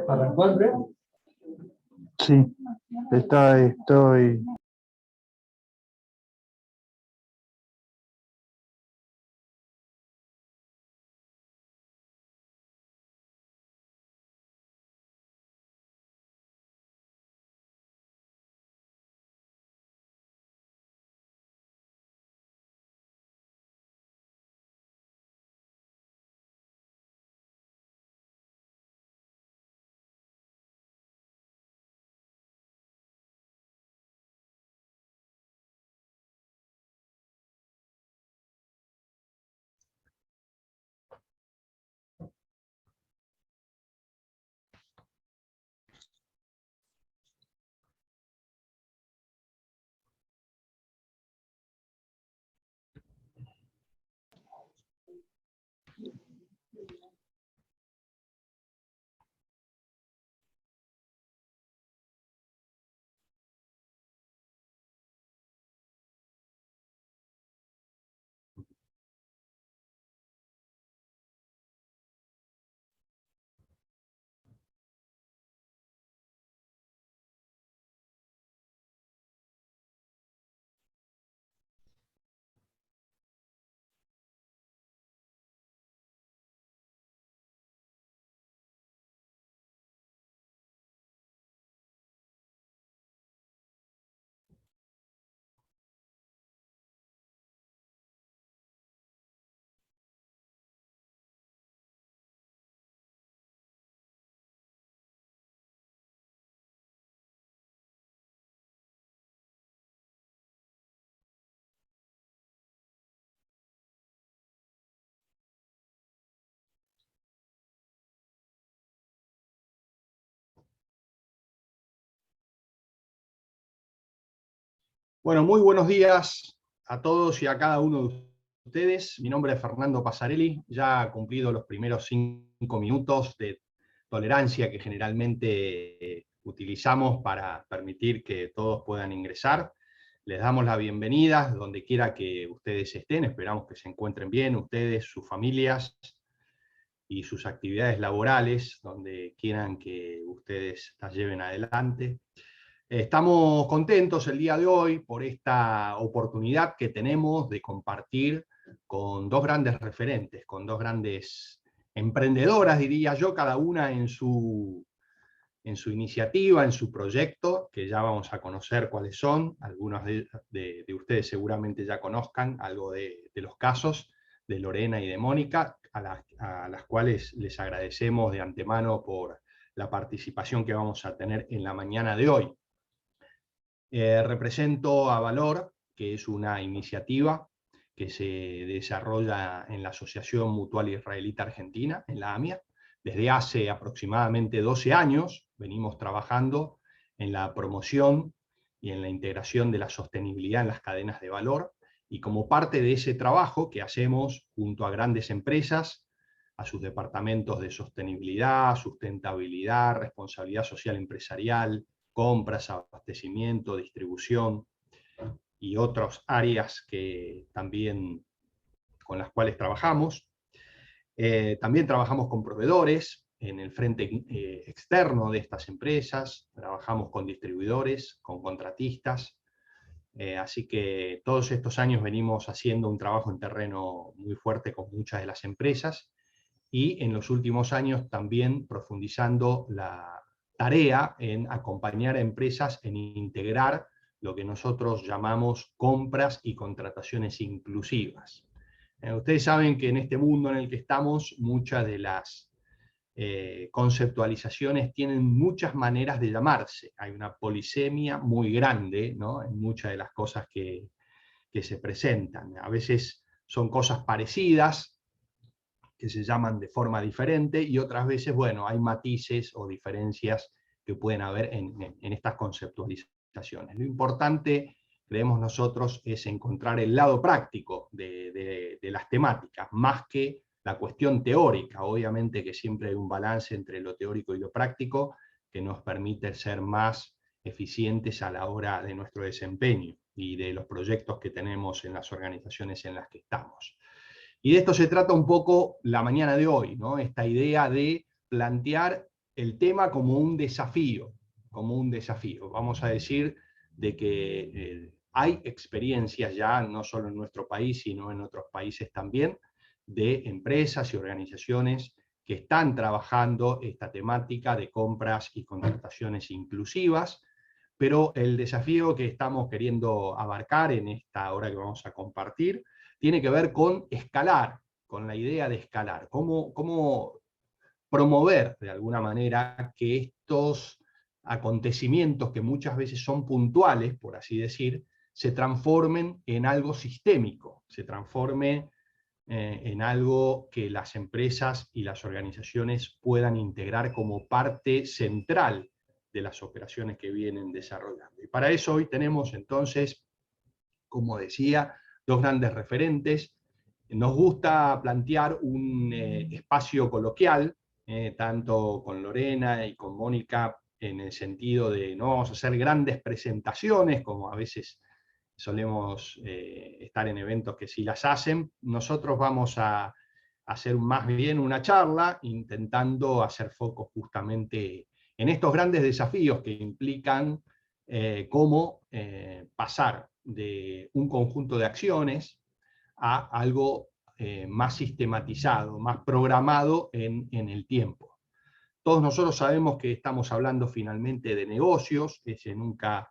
¿Arrancó, Andrés? Sí, estoy. Bueno, muy buenos días a todos y a cada uno de ustedes. Mi nombre es Fernando Pasarelli. Ya he cumplido los primeros 5 minutos de tolerancia que generalmente utilizamos para permitir que todos puedan ingresar. Les damos la bienvenida donde quiera que ustedes estén. Esperamos que se encuentren bien ustedes, sus familias y sus actividades laborales, donde quieran que ustedes las lleven adelante. Estamos contentos el día de hoy por esta oportunidad que tenemos de compartir con dos grandes referentes, con dos grandes emprendedoras, diría yo, cada una en su iniciativa, en su proyecto, que ya vamos a conocer cuáles son. Algunos de ustedes seguramente ya conozcan algo de los casos de Lorena y de Mónica, a las cuales les agradecemos de antemano por la participación que vamos a tener en la mañana de hoy. Represento a Valor, que es una iniciativa que se desarrolla en la Asociación Mutual Israelita Argentina, en la AMIA. Desde hace aproximadamente 12 años venimos trabajando en la promoción y en la integración de la sostenibilidad en las cadenas de valor, y como parte de ese trabajo que hacemos junto a grandes empresas, a sus departamentos de sostenibilidad, sustentabilidad, responsabilidad social empresarial, compras, abastecimiento, distribución y otras áreas que también con las cuales trabajamos. También trabajamos con proveedores en el frente externo de estas empresas, trabajamos con distribuidores, con contratistas, así que todos estos años venimos haciendo un trabajo en terreno muy fuerte con muchas de las empresas, y en los últimos años también profundizando la tarea en acompañar a empresas en integrar lo que nosotros llamamos compras y contrataciones inclusivas. Ustedes saben que en este mundo en el que estamos, muchas de las conceptualizaciones tienen muchas maneras de llamarse. Hay una polisemia muy grande, ¿no?, en muchas de las cosas que se presentan. A veces son cosas parecidas, que se llaman de forma diferente, y otras veces, bueno, hay matices o diferencias que pueden haber en estas conceptualizaciones. Lo importante, creemos nosotros, es encontrar el lado práctico de las temáticas, más que la cuestión teórica. Obviamente que siempre hay un balance entre lo teórico y lo práctico que nos permite ser más eficientes a la hora de nuestro desempeño y de los proyectos que tenemos en las organizaciones en las que estamos. Y de esto se trata un poco la mañana de hoy, ¿no? Esta idea de plantear el tema como un desafío, Vamos a decir de que hay experiencias ya, no solo en nuestro país, sino en otros países también, de empresas y organizaciones que están trabajando esta temática de compras y contrataciones inclusivas, pero el desafío que estamos queriendo abarcar en esta hora que vamos a compartir tiene que ver con escalar, con la idea de escalar, cómo promover de alguna manera que estos acontecimientos que muchas veces son puntuales, por así decir, se transformen en algo sistémico, se transformen en algo que las empresas y las organizaciones puedan integrar como parte central de las operaciones que vienen desarrollando. Y para eso hoy tenemos entonces, como decía, dos grandes referentes. Nos gusta plantear un espacio coloquial, tanto con Lorena y con Mónica, en el sentido de no vamos a hacer grandes presentaciones, como a veces solemos estar en eventos que sí las hacen. Nosotros vamos a hacer más bien una charla, intentando hacer foco justamente en estos grandes desafíos que implican cómo pasar de un conjunto de acciones a algo más sistematizado, más programado en el tiempo. Todos nosotros sabemos que estamos hablando finalmente de negocios, ese nunca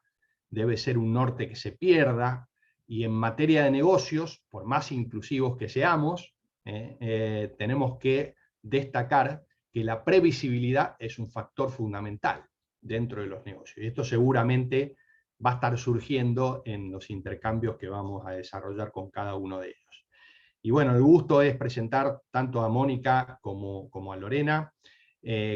debe ser un norte que se pierda, y en materia de negocios, por más inclusivos que seamos, tenemos que destacar que la previsibilidad es un factor fundamental dentro de los negocios. Y esto seguramente va a estar surgiendo en los intercambios que vamos a desarrollar con cada uno de ellos. Y bueno, el gusto es presentar tanto a Mónica como a Lorena.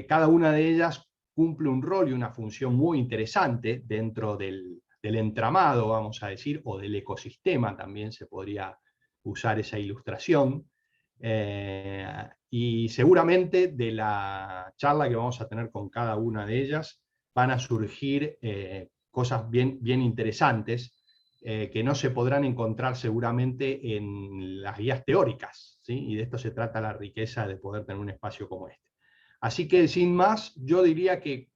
Cada una de ellas cumple un rol y una función muy interesante dentro del entramado, vamos a decir, o del ecosistema, también se podría usar esa ilustración. Y seguramente de la charla que vamos a tener con cada una de ellas van a surgir cosas bien interesantes que no se podrán encontrar seguramente en las guías teóricas, ¿sí? Y de esto se trata la riqueza de poder tener un espacio como este. Así que sin más, yo diría que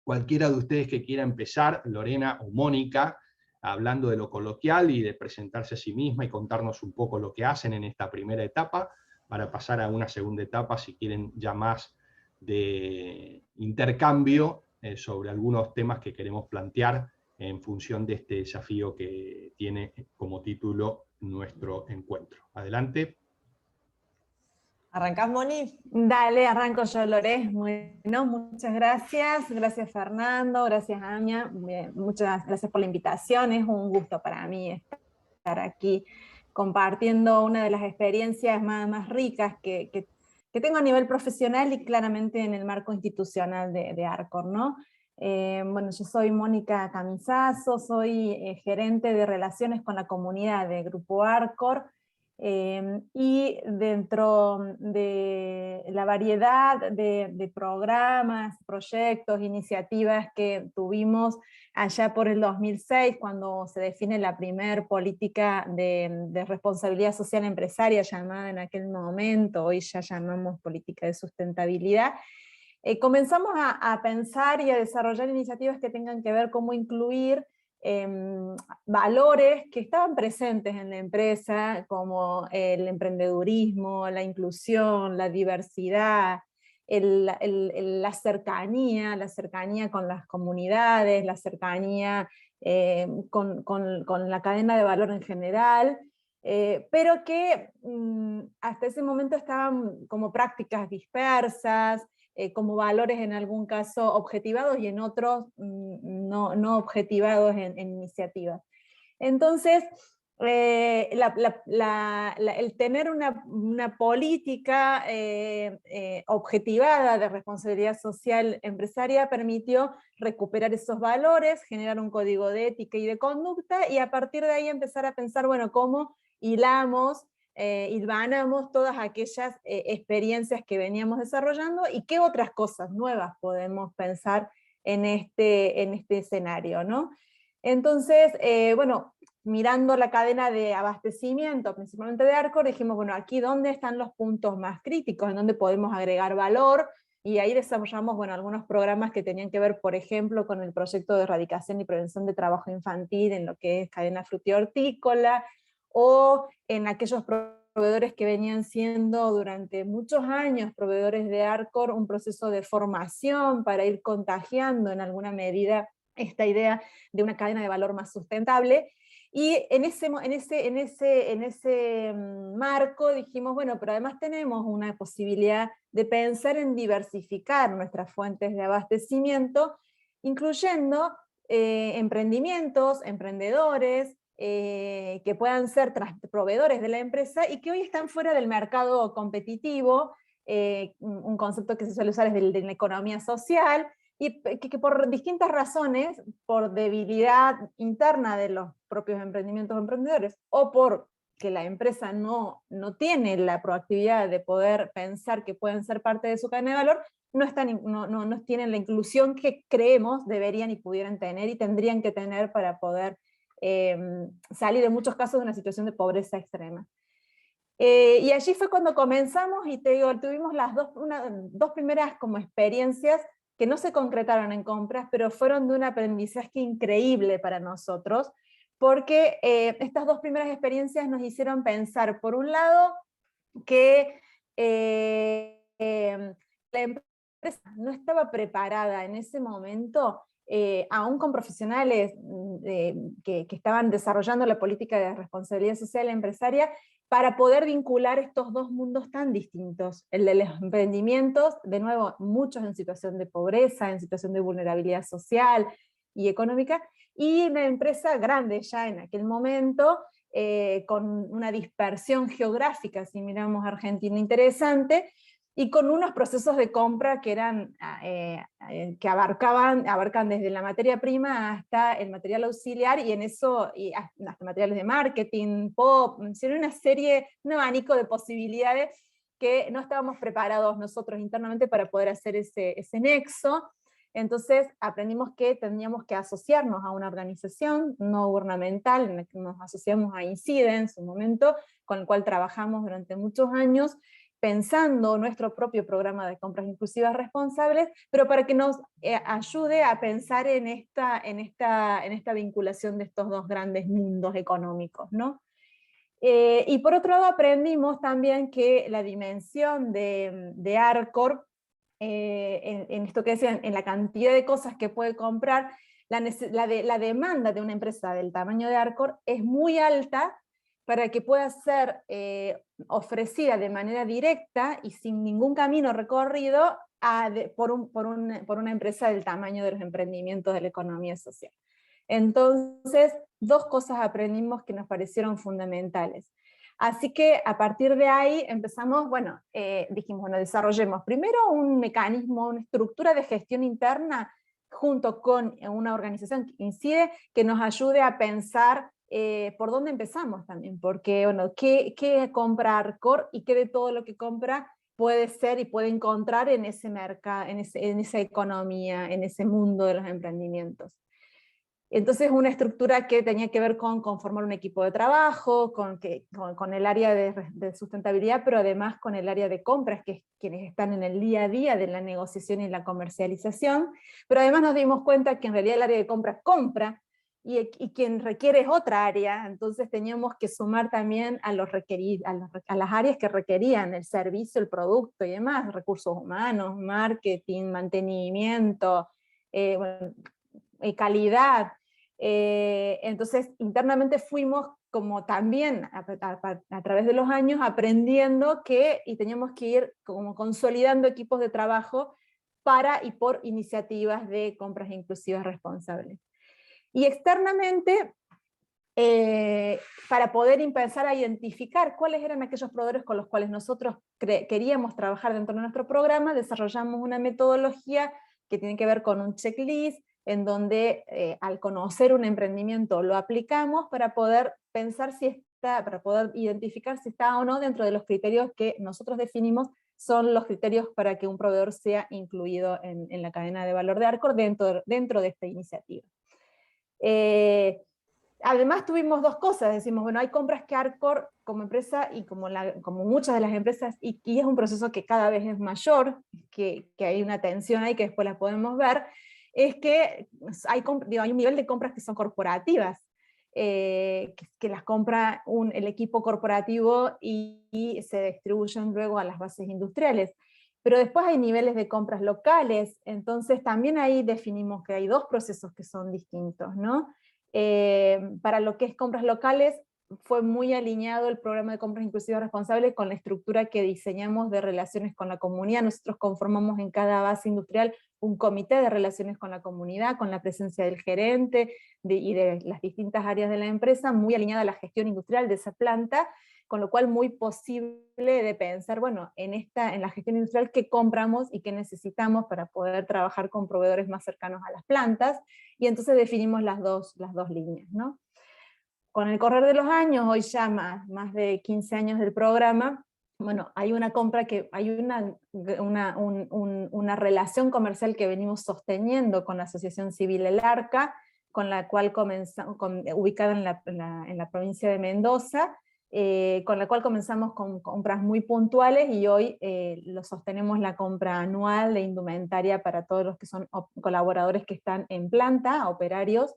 cualquiera de ustedes que quiera empezar, Lorena o Mónica, hablando de lo coloquial y de presentarse a sí misma y contarnos un poco lo que hacen en esta primera etapa, para pasar a una segunda etapa, si quieren ya más de intercambio sobre algunos temas que queremos plantear en función de este desafío que tiene como título nuestro encuentro. Adelante. ¿Arrancás, Moni? Dale, arranco yo, Lore. Bueno, muchas gracias. Gracias, Fernando. Gracias, Anya. Muchas gracias por la invitación. Es un gusto para mí estar aquí compartiendo una de las experiencias más ricas que tengo a nivel profesional y claramente en el marco institucional de Arcor, ¿no? Bueno, yo soy Mónica Camisazo, soy gerente de relaciones con la comunidad de Grupo Arcor. Y dentro de la variedad de programas, proyectos, iniciativas que tuvimos allá por el 2006, cuando se define la primer política de responsabilidad social empresaria, llamada en aquel momento, hoy ya llamamos política de sustentabilidad, comenzamos a pensar y a desarrollar iniciativas que tengan que ver cómo incluir valores que estaban presentes en la empresa, como el emprendedurismo, la inclusión, la diversidad, la cercanía con las comunidades, la cercanía con la cadena de valor en general, pero que hasta ese momento estaban como prácticas dispersas, como valores en algún caso objetivados y en otros no objetivados en iniciativas. Entonces, el tener una política objetivada de responsabilidad social empresaria permitió recuperar esos valores, generar un código de ética y de conducta, y a partir de ahí empezar a pensar, bueno, cómo hilamos, hilvanamos todas aquellas experiencias que veníamos desarrollando y qué otras cosas nuevas podemos pensar en este escenario, ¿no? Entonces, bueno, mirando la cadena de abastecimiento, principalmente de Arcor, dijimos, bueno, aquí dónde están los puntos más críticos, en dónde podemos agregar valor, y ahí desarrollamos, bueno, algunos programas que tenían que ver, por ejemplo, con el proyecto de erradicación y prevención de trabajo infantil en lo que es cadena frutícola, o en aquellos proveedores que venían siendo durante muchos años proveedores de ARCOR, un proceso de formación para ir contagiando en alguna medida esta idea de una cadena de valor más sustentable. Y en ese marco dijimos, bueno, pero además tenemos una posibilidad de pensar en diversificar nuestras fuentes de abastecimiento, incluyendo emprendimientos, emprendedores, que puedan ser proveedores de la empresa y que hoy están fuera del mercado competitivo, un concepto que se suele usar es de la economía social, y que por distintas razones, por debilidad interna de los propios emprendimientos o emprendedores, o por que la empresa no tiene la proactividad de poder pensar que pueden ser parte de su cadena de valor, no tienen la inclusión que creemos deberían y pudieran tener y tendrían que tener para poder salir en muchos casos de una situación de pobreza extrema. Y allí fue cuando comenzamos, y te digo, tuvimos las dos primeras como experiencias que no se concretaron en compras, pero fueron de un aprendizaje increíble para nosotros, porque estas dos primeras experiencias nos hicieron pensar, por un lado, que la empresa no estaba preparada en ese momento, aún con profesionales que estaban desarrollando la política de responsabilidad social empresaria, para poder vincular estos dos mundos tan distintos, el de los emprendimientos, de nuevo, muchos en situación de pobreza, en situación de vulnerabilidad social y económica, y una empresa grande ya en aquel momento, con una dispersión geográfica, si miramos Argentina, interesante, y con unos procesos de compra que eran que abarcan desde la materia prima hasta el material auxiliar, y en eso, y hasta materiales de marketing, pop, un abanico de posibilidades que no estábamos preparados nosotros internamente para poder hacer ese nexo. Entonces aprendimos que teníamos que asociarnos a una organización no gubernamental, en la que nos asociamos a INCIDE en su momento, con el cual trabajamos durante muchos años, pensando nuestro propio programa de compras inclusivas responsables, pero para que nos ayude a pensar en esta vinculación de estos dos grandes mundos económicos, ¿no? Y por otro lado aprendimos también que la dimensión de ARCOR, en esto que decían, en la cantidad de cosas que puede comprar, la demanda de una empresa del tamaño de ARCOR es muy alta para que pueda ser ofrecida de manera directa y sin ningún camino recorrido por una empresa del tamaño de los emprendimientos de la economía social. Entonces, dos cosas aprendimos que nos parecieron fundamentales. Así que a partir de ahí empezamos, bueno, dijimos, bueno, desarrollemos primero un mecanismo, una estructura de gestión interna junto con una organización que INCIDE, que nos ayude a pensar por dónde empezamos también, porque, bueno, qué compra ARCOR y qué de todo lo que compra puede ser y puede encontrar en ese mercado, en esa economía, en ese mundo de los emprendimientos. Entonces una estructura que tenía que ver con conformar un equipo de trabajo, con el área de sustentabilidad, pero además con el área de compras, que es quienes están en el día a día de la negociación y la comercialización, pero además nos dimos cuenta que en realidad el área de compras compra, y quien requiere es otra área, entonces teníamos que sumar también a las áreas que requerían el servicio, el producto y demás, recursos humanos, marketing, mantenimiento, calidad. Entonces internamente fuimos como también a través de los años aprendiendo y teníamos que ir como consolidando equipos de trabajo para y por iniciativas de compras inclusivas responsables. Y externamente, para poder empezar a identificar cuáles eran aquellos proveedores con los cuales nosotros queríamos trabajar dentro de nuestro programa, desarrollamos una metodología que tiene que ver con un checklist, en donde al conocer un emprendimiento lo aplicamos para poder pensar para poder identificar si está o no dentro de los criterios que nosotros definimos son los criterios para que un proveedor sea incluido en la cadena de valor de ARCOR dentro de esta iniciativa. Además tuvimos dos cosas, decimos, bueno, hay compras que Arcor como empresa y como muchas de las empresas, y es un proceso que cada vez es mayor, que hay una tensión ahí que después la podemos ver, es que hay un nivel de compras que son corporativas, que las compra el equipo corporativo y se distribuyen luego a las bases industriales. Pero después hay niveles de compras locales, entonces también ahí definimos que hay dos procesos que son distintos, ¿no? Para lo que es compras locales, fue muy alineado el programa de compras inclusivas responsables con la estructura que diseñamos de relaciones con la comunidad. Nosotros conformamos en cada base industrial un comité de relaciones con la comunidad, con la presencia del gerente y de las distintas áreas de la empresa, muy alineada a la gestión industrial de esa planta, con lo cual muy posible de pensar, bueno, en la gestión industrial, qué compramos y qué necesitamos para poder trabajar con proveedores más cercanos a las plantas, y entonces definimos las dos líneas, ¿no? Con el correr de los años, hoy ya más de 15 años del programa, bueno, hay una compra hay una relación comercial que venimos sosteniendo con la Asociación Civil El Arca, con la cual ubicada en la provincia de Mendoza, con la cual comenzamos con compras muy puntuales, y hoy lo sostenemos la compra anual de indumentaria para todos los que son colaboradores que están en planta, operarios,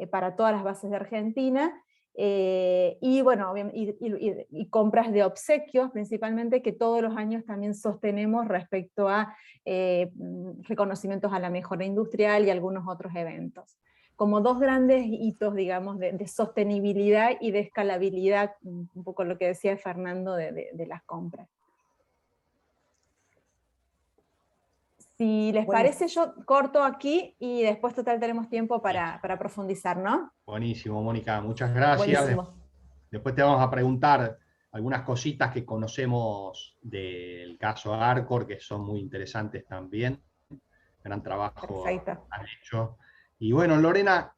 para todas las bases de Argentina. Y bueno, y compras de obsequios principalmente, que todos los años también sostenemos respecto a reconocimientos a la mejora industrial y algunos otros eventos. Como dos grandes hitos, digamos, de sostenibilidad y de escalabilidad, un poco lo que decía Fernando de las compras. Si les parece, yo corto aquí y después total tenemos tiempo para profundizar, ¿no? Buenísimo, Mónica, muchas gracias. Buenísimo. Después te vamos a preguntar algunas cositas que conocemos del caso Arcor, que son muy interesantes también. Gran trabajo han hecho. Y bueno, Lorena,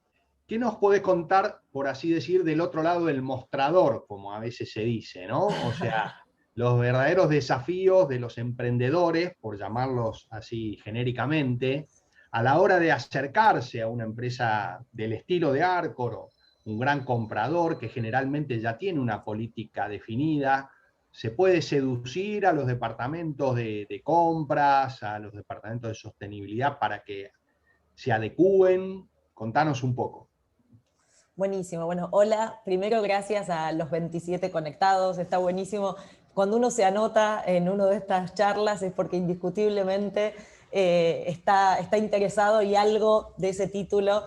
¿qué nos podés contar, por así decir, del otro lado del mostrador, como a veces se dice, ¿no? O sea, los verdaderos desafíos de los emprendedores, por llamarlos así genéricamente, a la hora de acercarse a una empresa del estilo de Arcor, o un gran comprador que generalmente ya tiene una política definida? ¿Se puede seducir a los departamentos de compras, a los departamentos de sostenibilidad para que se adecúen? Contanos un poco. Buenísimo. Bueno, hola. Primero, gracias a los 27 conectados. Está buenísimo. Cuando uno se anota en una de estas charlas es porque indiscutiblemente está interesado, y algo de ese título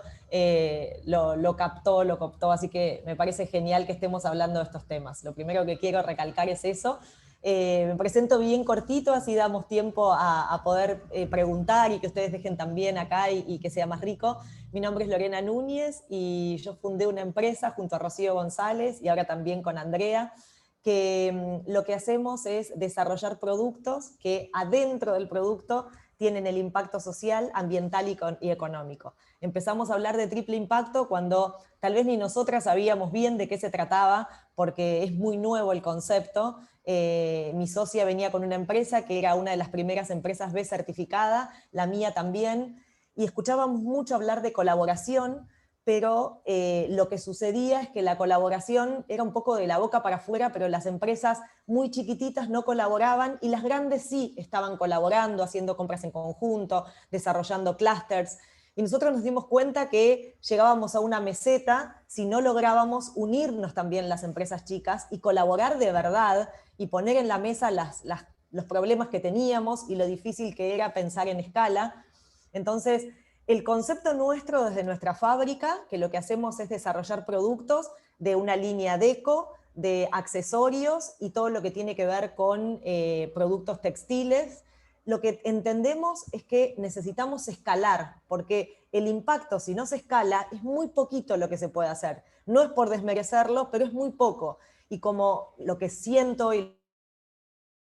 lo captó, así que me parece genial que estemos hablando de estos temas. Lo primero que quiero recalcar es eso. Me presento bien cortito, así damos tiempo a poder preguntar y que ustedes dejen también acá y que sea más rico. Mi nombre es Lorena Núñez y yo fundé una empresa junto a Rocío González y ahora también con Andrea, que lo que hacemos es desarrollar productos que adentro del producto tienen el impacto social, ambiental y económico. Empezamos a hablar de triple impacto cuando tal vez ni nosotras sabíamos bien de qué se trataba, porque es muy nuevo el concepto. Mi socia venía con una empresa que era una de las primeras empresas B certificada, la mía también, y escuchábamos mucho hablar de colaboración, pero lo que sucedía es que la colaboración era un poco de la boca para afuera, pero las empresas muy chiquititas no colaboraban y las grandes sí estaban colaborando, haciendo compras en conjunto, desarrollando clústeres. Y nosotros nos dimos cuenta que llegábamos a una meseta si no lográbamos unirnos también las empresas chicas y colaborar de verdad y poner en la mesa los problemas que teníamos y lo difícil que era pensar en escala. Entonces, el concepto nuestro desde nuestra fábrica, que lo que hacemos es desarrollar productos de una línea deco, de accesorios y todo lo que tiene que ver con productos textiles, lo que entendemos es que necesitamos escalar, porque el impacto, si no se escala, es muy poquito lo que se puede hacer. No es por desmerecerlo, pero es muy poco. Y como lo que siento y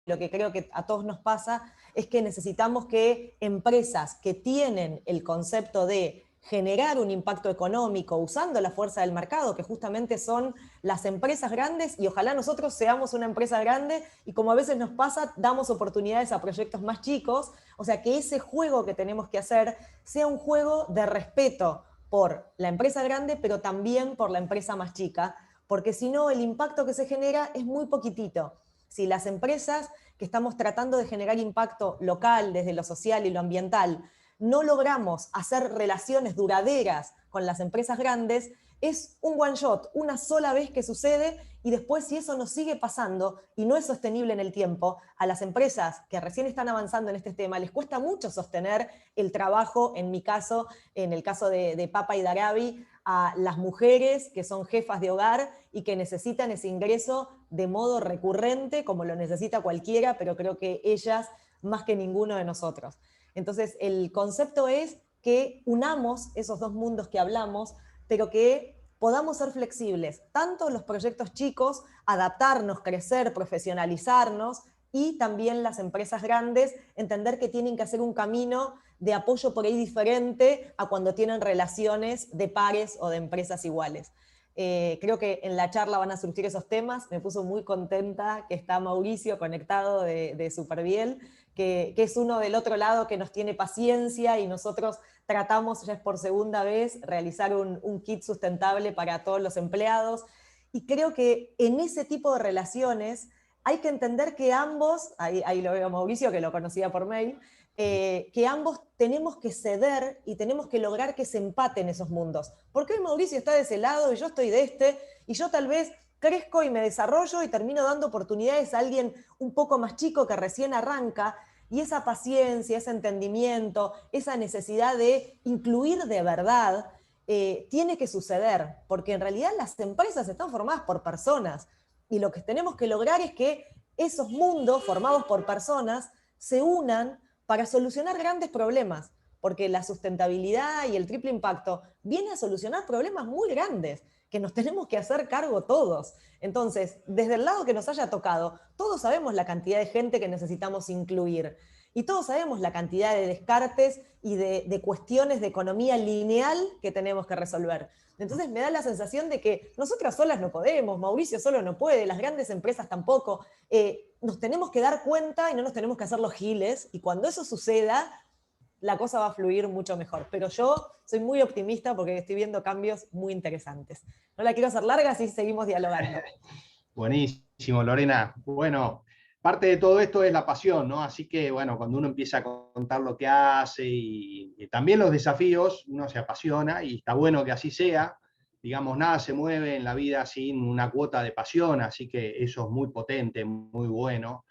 lo que creo que a todos nos pasa, es que necesitamos que empresas que tienen el concepto de generar un impacto económico usando la fuerza del mercado, que justamente son las empresas grandes, y ojalá nosotros seamos una empresa grande, y como a veces nos pasa, damos oportunidades a proyectos más chicos, o sea, que ese juego que tenemos que hacer sea un juego de respeto por la empresa grande, pero también por la empresa más chica, porque si no, el impacto que se genera es muy poquitito. Si las empresas que estamos tratando de generar impacto local, desde lo social y lo ambiental, no logramos hacer relaciones duraderas con las empresas grandes, es un one shot, una sola vez que sucede, y después si eso nos sigue pasando y no es sostenible en el tiempo, a las empresas que recién están avanzando en este tema les cuesta mucho sostener el trabajo, en mi caso, en el caso de Papa y Darabi, a las mujeres que son jefas de hogar y que necesitan ese ingreso de modo recurrente, como lo necesita cualquiera, pero creo que ellas más que ninguno de nosotros. Entonces, el concepto es que unamos esos dos mundos que hablamos, pero que podamos ser flexibles, tanto los proyectos chicos, adaptarnos, crecer, profesionalizarnos, y también las empresas grandes, entender que tienen que hacer un camino de apoyo por ahí diferente a cuando tienen relaciones de pares o de empresas iguales. Creo que en la charla van a surgir esos temas. Me puso muy contenta que está Mauricio conectado de Superbiel, que es uno del otro lado que nos tiene paciencia, y nosotros tratamos, ya es por segunda vez, realizar un kit sustentable para todos los empleados. Y creo que en ese tipo de relaciones hay que entender que ambos, ahí lo veo a Mauricio, que lo conocía por mail, que ambos tenemos que ceder y tenemos que lograr que se empaten esos mundos. Porque hoy Mauricio está de ese lado y yo estoy de este, y yo tal vez crezco y me desarrollo y termino dando oportunidades a alguien un poco más chico que recién arranca, y esa paciencia, ese entendimiento, esa necesidad de incluir de verdad, tiene que suceder, porque en realidad las empresas están formadas por personas, y lo que tenemos que lograr es que esos mundos formados por personas se unan para solucionar grandes problemas, porque la sustentabilidad y el triple impacto viene a solucionar problemas muy grandes que nos tenemos que hacer cargo todos. Entonces, desde el lado que nos haya tocado, todos sabemos la cantidad de gente que necesitamos incluir, y todos sabemos la cantidad de descartes y de cuestiones de economía lineal que tenemos que resolver. Entonces me da la sensación de que nosotras solas no podemos, Mauricio solo no puede, las grandes empresas tampoco. Nos tenemos que dar cuenta y no nos tenemos que hacer los giles, y cuando eso suceda, la cosa va a fluir mucho mejor. Pero yo soy muy optimista porque estoy viendo cambios muy interesantes. No la quiero hacer larga, así seguimos dialogando. Buenísimo, Lorena. Bueno, parte de todo esto es la pasión, ¿no? Así que, bueno, cuando uno empieza a contar lo que hace y también los desafíos, uno se apasiona, y está bueno que así sea. Digamos, nada se mueve en la vida sin una cuota de pasión, así que eso es muy potente, muy bueno.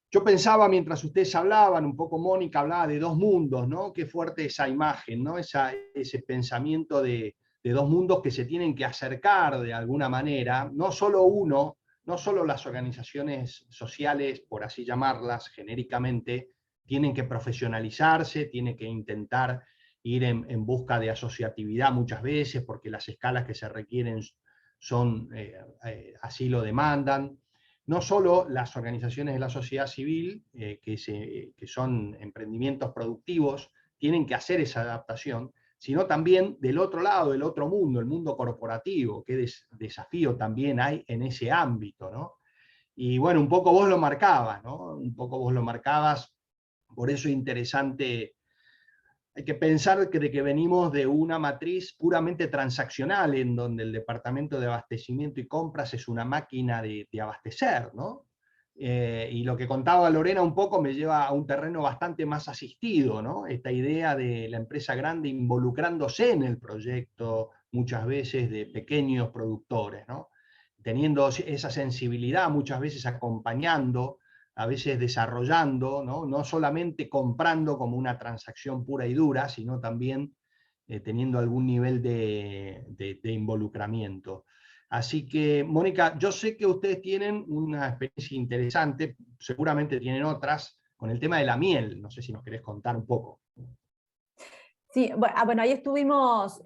Yo pensaba, mientras ustedes hablaban, un poco Mónica hablaba de dos mundos, ¿no? Qué fuerte esa imagen, ¿no? Ese pensamiento de dos mundos que se tienen que acercar de alguna manera, no solo uno, no solo las organizaciones sociales, por así llamarlas genéricamente, tienen que profesionalizarse, tienen que intentar ir en busca de asociatividad muchas veces, porque las escalas que se requieren son, así lo demandan. No solo las organizaciones de la sociedad civil, que son emprendimientos productivos, tienen que hacer esa adaptación, sino también del otro lado, el otro mundo, el mundo corporativo, qué desafío también hay en ese ámbito, ¿no? Y bueno, un poco vos lo marcabas, ¿no? Un poco vos lo marcabas, por eso es interesante. Hay que pensar de que venimos de una matriz puramente transaccional, en donde el departamento de abastecimiento y compras es una máquina de abastecer, ¿no? Y lo que contaba Lorena un poco me lleva a un terreno bastante más asistido, ¿no? Esta idea de la empresa grande involucrándose en el proyecto, muchas veces de pequeños productores, ¿no? Teniendo esa sensibilidad, muchas veces acompañando, a veces desarrollando, ¿no? Solamente comprando como una transacción pura y dura, sino también teniendo algún nivel de involucramiento. Así que, Mónica, yo sé que ustedes tienen una experiencia interesante, seguramente tienen otras, con el tema de la miel. No sé si nos querés contar un poco. Sí, bueno, ahí estuvimos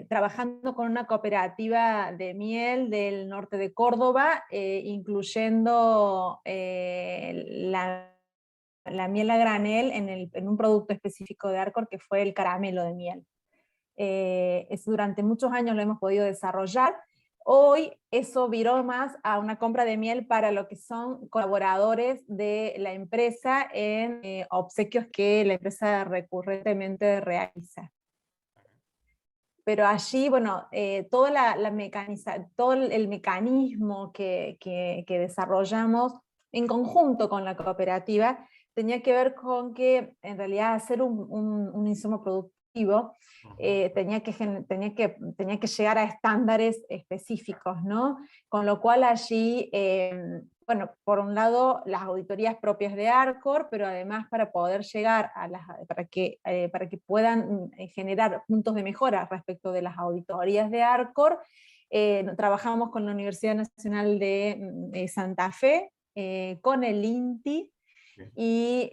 trabajando con una cooperativa de miel del norte de Córdoba, incluyendo la miel a granel en un producto específico de Arcor, que fue el caramelo de miel. Durante muchos años lo hemos podido desarrollar. Hoy eso viró más a una compra de miel para lo que son colaboradores de la empresa en obsequios que la empresa recurrentemente realiza. pero allí, bueno, todo el mecanismo que desarrollamos en conjunto con la cooperativa tenía que ver con que en realidad hacer un insumo productivo tenía que llegar a estándares específicos, ¿no? Con lo cual allí, bueno, por un lado las auditorías propias de ARCOR, pero además para poder llegar a para que puedan generar puntos de mejora respecto de las auditorías de ARCOR, trabajamos con la Universidad Nacional de Santa Fe, con el INTI, y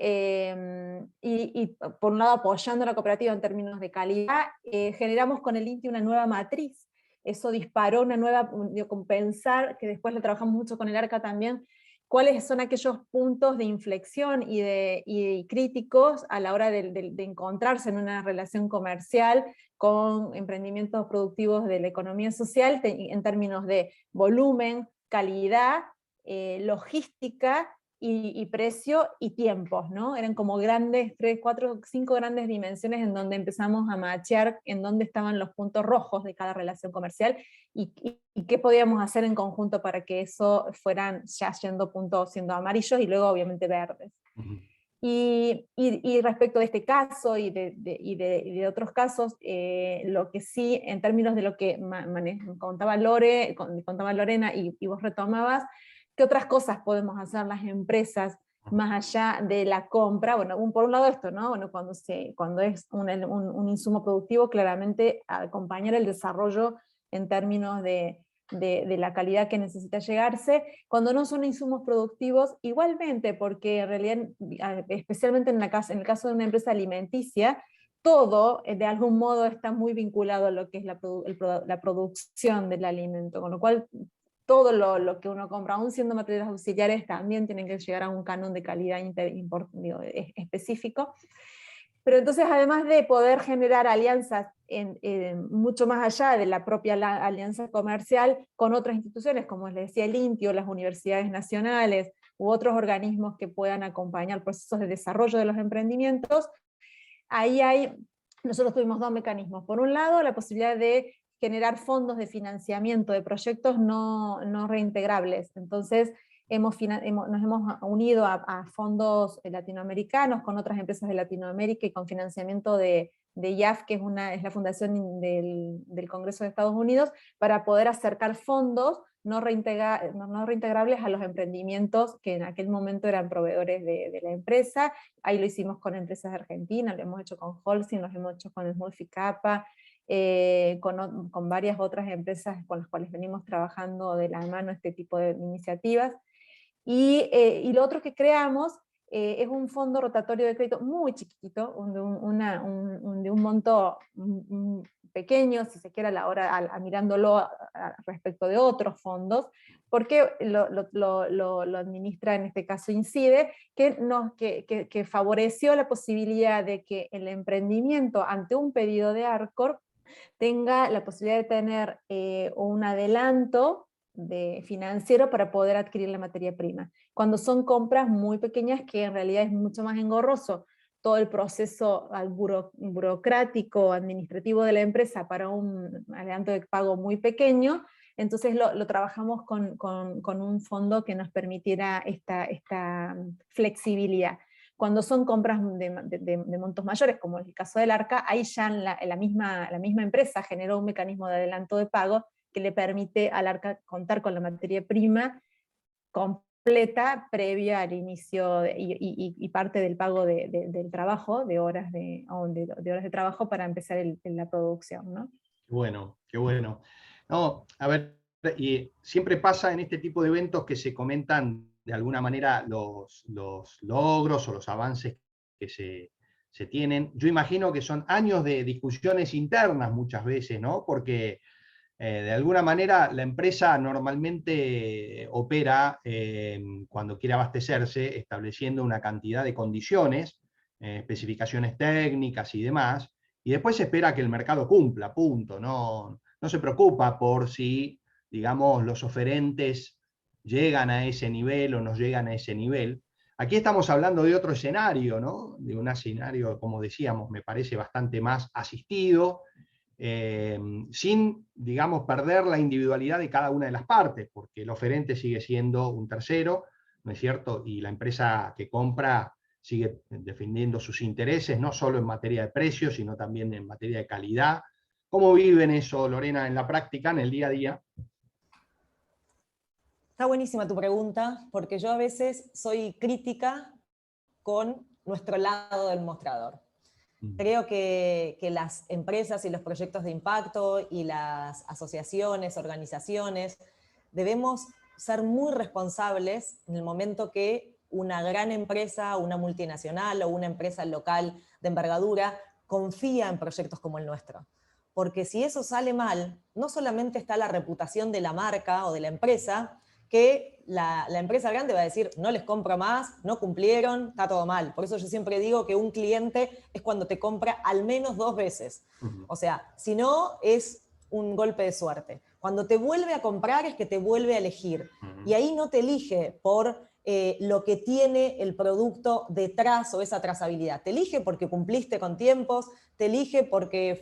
por un lado apoyando a la cooperativa en términos de calidad, generamos con el INTI una nueva matriz. Eso disparó una nueva, compensar, que después lo trabajamos mucho con el ARCA también, cuáles son aquellos puntos de inflexión y críticos a la hora de encontrarse en una relación comercial con emprendimientos productivos de la economía social, en términos de volumen, calidad, logística, y precio y tiempos, ¿no? Eran como grandes, 3, 4, 5 grandes dimensiones en donde empezamos a machear en dónde estaban los puntos rojos de cada relación comercial y qué podíamos hacer en conjunto para que eso fueran ya siendo amarillos y luego obviamente verdes. Ujú. Y respecto de este caso y de otros casos, lo que sí, en términos de lo que contaba Lorena y vos retomabas, ¿qué otras cosas podemos hacer las empresas más allá de la compra? Bueno, por un lado esto, ¿no? Bueno, cuando es un insumo productivo, claramente acompañar el desarrollo en términos de la calidad que necesita llegarse. Cuando no son insumos productivos, igualmente, porque en realidad, especialmente en el caso de una empresa alimenticia, todo de algún modo está muy vinculado a lo que es la producción del alimento, con lo cual todo lo que uno compra, aún siendo materiales auxiliares, también tienen que llegar a un canon de calidad específico. Pero entonces, además de poder generar alianzas mucho más allá de la propia alianza comercial con otras instituciones, como les decía el INTI o las universidades nacionales, u otros organismos que puedan acompañar procesos de desarrollo de los emprendimientos, nosotros tuvimos dos mecanismos. Por un lado, la posibilidad de generar fondos de financiamiento de proyectos no reintegrables. Entonces, nos hemos unido a fondos latinoamericanos con otras empresas de Latinoamérica y con financiamiento de IAF, que es la fundación del Congreso de Estados Unidos, para poder acercar fondos no reintegrables a los emprendimientos que en aquel momento eran proveedores de la empresa. Ahí lo hicimos con empresas de Argentina, lo hemos hecho con Holcim, lo hemos hecho con Smurfy-Kappa, con varias otras empresas con las cuales venimos trabajando de la mano este tipo de iniciativas. Y lo otro que creamos es un fondo rotatorio de crédito muy chiquitito, de un monto pequeño, si se quiere, a la hora, mirándolo respecto de otros fondos, porque lo administra en este caso INCIDE, que favoreció la posibilidad de que el emprendimiento ante un pedido de ARCOR tenga la posibilidad de tener un adelanto financiero para poder adquirir la materia prima. Cuando son compras muy pequeñas, que en realidad es mucho más engorroso todo el proceso burocrático, administrativo de la empresa para un adelanto de pago muy pequeño, entonces lo trabajamos con un fondo que nos permitiera esta flexibilidad. Cuando son compras de montos mayores, como en el caso del ARCA, ahí ya la misma empresa generó un mecanismo de adelanto de pago que le permite al ARCA contar con la materia prima completa previa al inicio y parte del pago del trabajo, de horas de trabajo para empezar la producción, ¿no? Qué bueno, qué bueno. No, a ver, y siempre pasa en este tipo de eventos que se comentan de alguna manera los logros o los avances que se tienen. Yo imagino que son años de discusiones internas muchas veces, ¿no? Porque de alguna manera la empresa normalmente opera cuando quiere abastecerse, estableciendo una cantidad de condiciones, especificaciones técnicas y demás, y después se espera que el mercado cumpla, punto. No se preocupa por si, digamos, los oferentes llegan a ese nivel o no llegan a ese nivel. Aquí estamos hablando de otro escenario, ¿no? De un escenario, como decíamos, me parece bastante más asistido, sin, digamos, perder la individualidad de cada una de las partes, porque el oferente sigue siendo un tercero, ¿no es cierto? Y la empresa que compra sigue defendiendo sus intereses, no solo en materia de precios, sino también en materia de calidad. ¿Cómo viven eso, Lorena, en la práctica, en el día a día? Está buenísima tu pregunta, porque yo a veces soy crítica con nuestro lado del mostrador. Creo que las empresas y los proyectos de impacto y las asociaciones, organizaciones, debemos ser muy responsables en el momento que una gran empresa, una multinacional o una empresa local de envergadura confía en proyectos como el nuestro. Porque si eso sale mal, no solamente está la reputación de la marca o de la empresa, que la empresa grande va a decir, no les compro más, no cumplieron, está todo mal. Por eso yo siempre digo que un cliente es cuando te compra al menos 2 veces. O sea, si no, es un golpe de suerte. Cuando te vuelve a comprar es que te vuelve a elegir. Y ahí no te elige por lo que tiene el producto detrás o esa trazabilidad. Te elige porque cumpliste con tiempos, te elige porque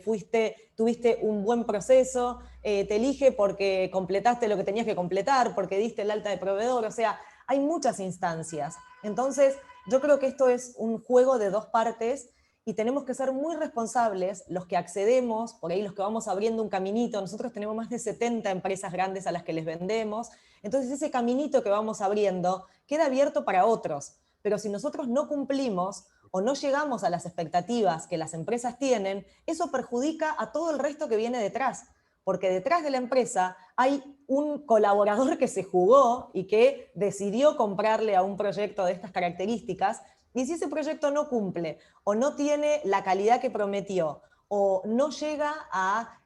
tuviste un buen proceso, te elige porque completaste lo que tenías que completar, porque diste el alta de proveedor, o sea, hay muchas instancias. Entonces, yo creo que esto es un juego de 2 partes y tenemos que ser muy responsables los que accedemos, por ahí los que vamos abriendo un caminito. Nosotros tenemos más de 70 empresas grandes a las que les vendemos, entonces ese caminito que vamos abriendo queda abierto para otros, pero si nosotros no cumplimos o no llegamos a las expectativas que las empresas tienen, eso perjudica a todo el resto que viene detrás, porque detrás de la empresa hay un colaborador que se jugó y que decidió comprarle a un proyecto de estas características. Y si ese proyecto no cumple, o no tiene la calidad que prometió, o no llega a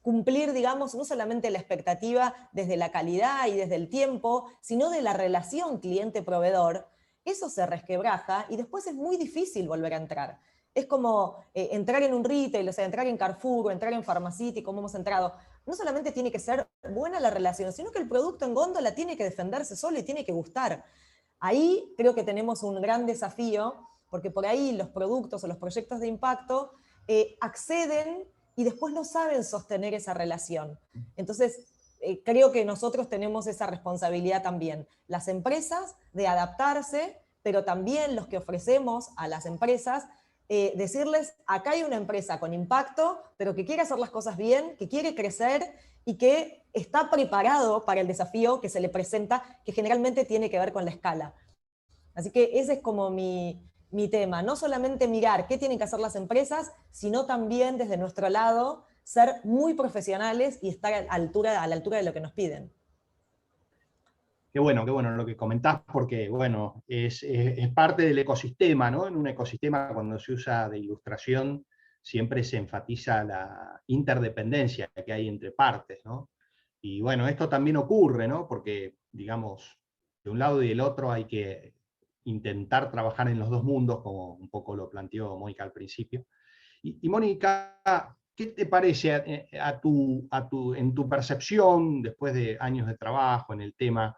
cumplir, digamos, no solamente la expectativa desde la calidad y desde el tiempo, sino de la relación cliente-proveedor, eso se resquebraja y después es muy difícil volver a entrar. Es como entrar en un retail, o sea, entrar en Carrefour o entrar en Pharmacity, como hemos entrado. No solamente tiene que ser buena la relación, sino que el producto en góndola tiene que defenderse solo y tiene que gustar. Ahí creo que tenemos un gran desafío, porque por ahí los productos o los proyectos de impacto acceden y después no saben sostener esa relación. Entonces, creo que nosotros tenemos esa responsabilidad también. Las empresas de adaptarse, pero también los que ofrecemos a las empresas, decirles, acá hay una empresa con impacto, pero que quiere hacer las cosas bien, que quiere crecer y que está preparado para el desafío que se le presenta, que generalmente tiene que ver con la escala. Así que ese es como mi tema, no solamente mirar qué tienen que hacer las empresas, sino también desde nuestro lado ser muy profesionales y estar a la altura de lo que nos piden. Qué bueno lo que comentás, porque bueno, es parte del ecosistema, ¿no? En un ecosistema, cuando se usa de ilustración, siempre se enfatiza la interdependencia que hay entre partes, ¿no? Y bueno, esto también ocurre, ¿no? Porque, digamos, de un lado y del otro hay que intentar trabajar en los dos mundos, como un poco lo planteó Mónica al principio. Y Mónica, ¿qué te parece en tu percepción, después de años de trabajo en el tema?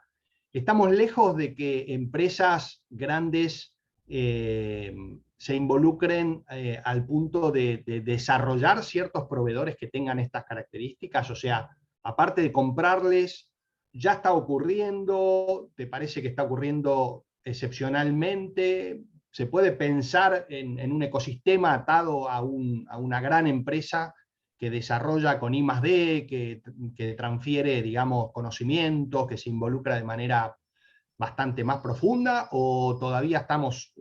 ¿Estamos lejos de que empresas grandes se involucren al punto de desarrollar ciertos proveedores que tengan estas características? O sea, aparte de comprarles, ¿ya está ocurriendo? ¿Te parece que está ocurriendo excepcionalmente? ¿Se puede pensar en un ecosistema atado a una gran empresa que desarrolla con I+D, que transfiere, digamos, conocimientos, que se involucra de manera bastante más profunda, o todavía estamos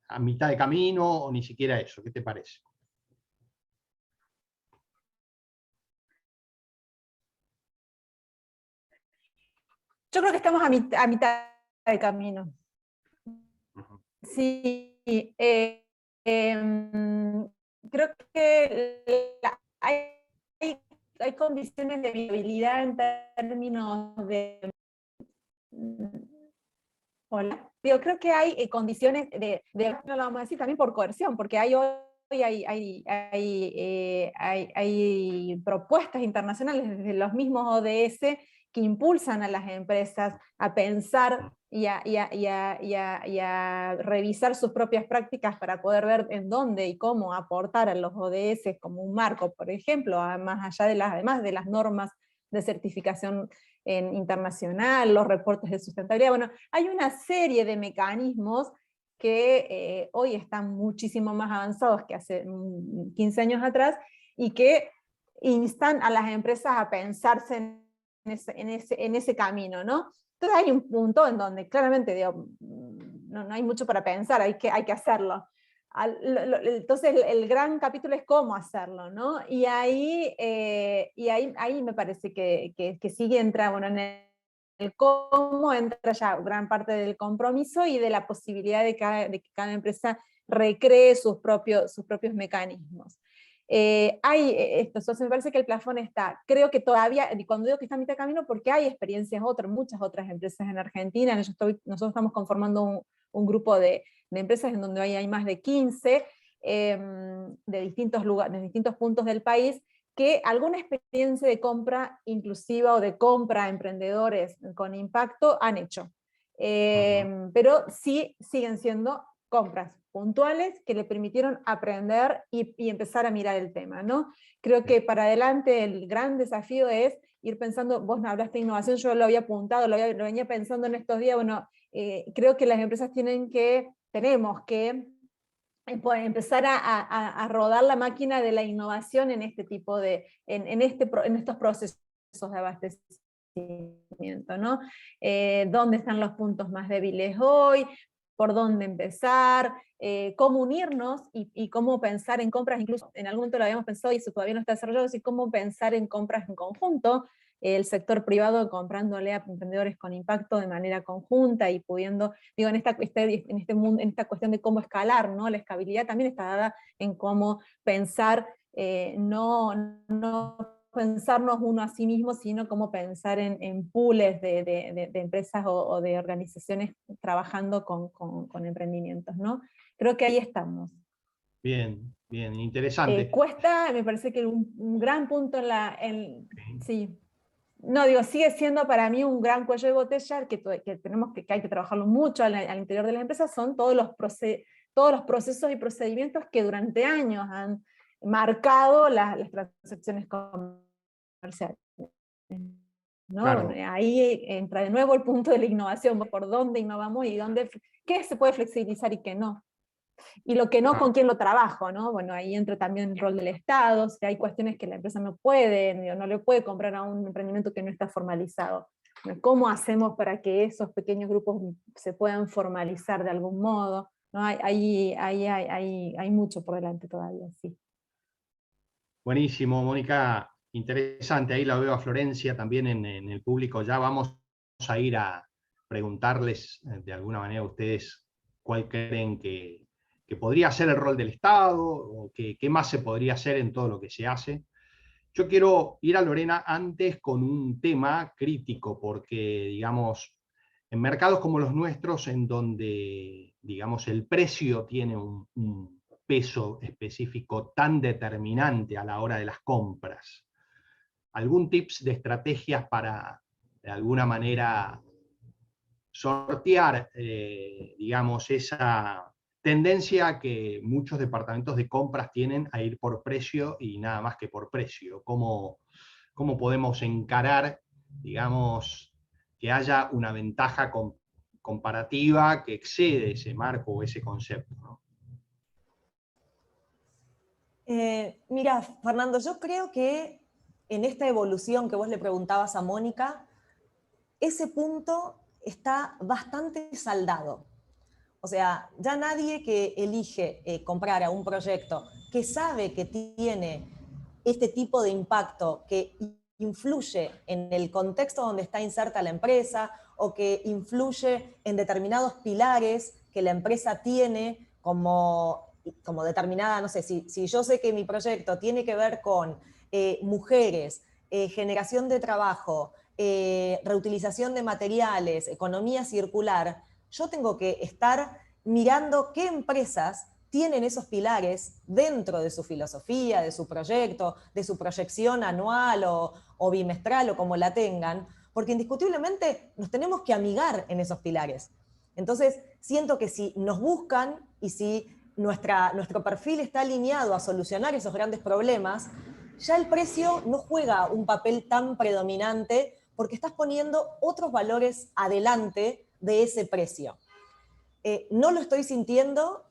a mitad de camino, o ni siquiera eso? ¿Qué te parece? Yo creo que estamos a mitad de camino. Sí, creo que hay condiciones de viabilidad en términos de... Hola. Digo, creo que hay condiciones no lo vamos a decir también por coerción, porque hay hay propuestas internacionales desde los mismos ODS que impulsan a las empresas a pensar y a revisar sus propias prácticas para poder ver en dónde y cómo aportar a los ODS como un marco, por ejemplo, más allá además de las normas de certificación internacional, los reportes de sustentabilidad. Bueno, hay una serie de mecanismos que hoy están muchísimo más avanzados que hace 15 años atrás, y que instan a las empresas a pensarse en ese camino, ¿no? Entonces hay un punto en donde claramente digo, no hay mucho para pensar, hay que hacerlo. Entonces el gran capítulo es cómo hacerlo, ¿no? Y ahí me parece que sí entra, bueno, en el cómo entra ya gran parte del compromiso y de la posibilidad de que cada empresa recree sus propios mecanismos. Entonces me parece que el plafón está, creo que todavía, cuando digo que está a mitad de camino, porque hay experiencias muchas otras empresas en Argentina. Nosotros estamos conformando un grupo de empresas en donde hay más de 15, de distintos lugares, de distintos puntos del país, que alguna experiencia de compra inclusiva o de compra a emprendedores con impacto han hecho. Pero sí siguen siendo compras puntuales que le permitieron aprender y empezar a mirar el tema, ¿no? Creo que para adelante el gran desafío es ir pensando, vos hablaste de innovación, yo lo había apuntado, lo venía pensando en estos días, bueno, creo que las empresas tenemos que empezar a rodar la máquina de la innovación en este tipo en estos procesos de abastecimiento, ¿no? ¿Dónde están los puntos más débiles hoy? ¿Por dónde empezar? ¿Cómo unirnos? Y cómo pensar en compras, incluso en algún momento lo habíamos pensado y eso todavía no está desarrollado, así cómo pensar en compras en conjunto, el sector privado comprándole a emprendedores con impacto de manera conjunta y pudiendo, digo, en esta cuestión de cómo escalar, ¿no? La escalabilidad también está dada en cómo pensar, no pensarnos uno a sí mismo, sino cómo pensar en pools de empresas o de organizaciones trabajando con emprendimientos, ¿no? Creo que ahí estamos. Bien, bien, interesante. Cuesta, me parece que un gran punto sí. No, digo, sigue siendo para mí un gran cuello de botella que hay que trabajarlo mucho al interior de las empresas, son todos los procesos y procedimientos que durante años han marcado las transacciones comerciales, ¿no? Claro. Bueno, ahí entra de nuevo el punto de la innovación, por dónde innovamos y qué se puede flexibilizar y qué no. Y lo que no, con quién lo trabajo, ¿no? Bueno, ahí entra también el rol del Estado, o sea, hay cuestiones que la empresa no le puede comprar a un emprendimiento que no está formalizado. ¿Cómo hacemos para que esos pequeños grupos se puedan formalizar de algún modo? ¿No? Hay mucho por delante todavía, sí. Buenísimo, Mónica, interesante. Ahí la veo a Florencia también en el público. Ya vamos a ir a preguntarles de alguna manera a ustedes cuál creen que podría ser el rol del Estado, o qué más se podría hacer en todo lo que se hace. Yo quiero ir a Lorena antes con un tema crítico, porque, digamos, en mercados como los nuestros, en donde, digamos, el precio tiene un peso específico tan determinante a la hora de las compras, ¿algún tips de estrategias para, de alguna manera, sortear, digamos, esa tendencia que muchos departamentos de compras tienen a ir por precio y nada más que por precio? ¿Cómo podemos encarar, digamos, que haya una ventaja comparativa que excede ese marco o ese concepto, ¿no? Mira, Fernando, yo creo que en esta evolución que vos le preguntabas a Mónica, ese punto está bastante saldado. O sea, ya nadie que elige comprar a un proyecto que sabe que tiene este tipo de impacto, que influye en el contexto donde está inserta la empresa o que influye en determinados pilares que la empresa tiene como determinada, no sé, si yo sé que mi proyecto tiene que ver con mujeres, generación de trabajo, reutilización de materiales, economía circular, yo tengo que estar mirando qué empresas tienen esos pilares dentro de su filosofía, de su proyecto, de su proyección anual o bimestral o como la tengan, porque indiscutiblemente nos tenemos que amigar en esos pilares. Entonces, siento que si nos buscan y si nuestro perfil está alineado a solucionar esos grandes problemas, ya el precio no juega un papel tan predominante porque estás poniendo otros valores adelante de ese precio. No lo estoy sintiendo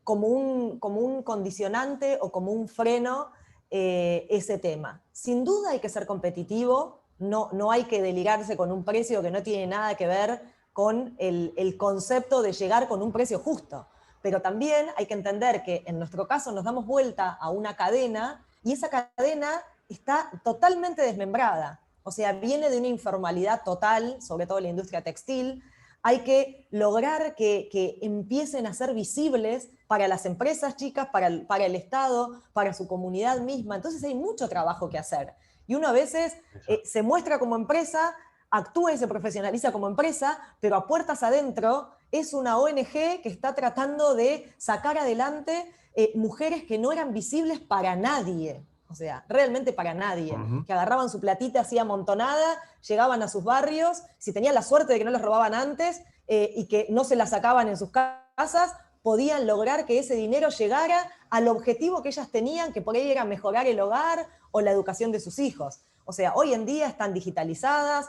como un condicionante o como un freno ese tema. Sin duda hay que ser competitivo, no hay que deligarse con un precio que no tiene nada que ver con el concepto de llegar con un precio justo. Pero también hay que entender que en nuestro caso nos damos vuelta a una cadena y esa cadena está totalmente desmembrada. O sea, viene de una informalidad total, sobre todo en la industria textil. Hay que lograr que empiecen a ser visibles para las empresas chicas, para el Estado, para su comunidad misma. Entonces hay mucho trabajo que hacer. Y uno a veces se muestra como empresa, actúa y se profesionaliza como empresa, pero a puertas adentro es una ONG que está tratando de sacar adelante mujeres que no eran visibles para nadie. O sea, realmente para nadie, que agarraban su platita así amontonada, llegaban a sus barrios, si tenían la suerte de que no les robaban antes y que no se la sacaban en sus casas, podían lograr que ese dinero llegara al objetivo que ellas tenían, que por ahí era mejorar el hogar o la educación de sus hijos. O sea, hoy en día están digitalizadas,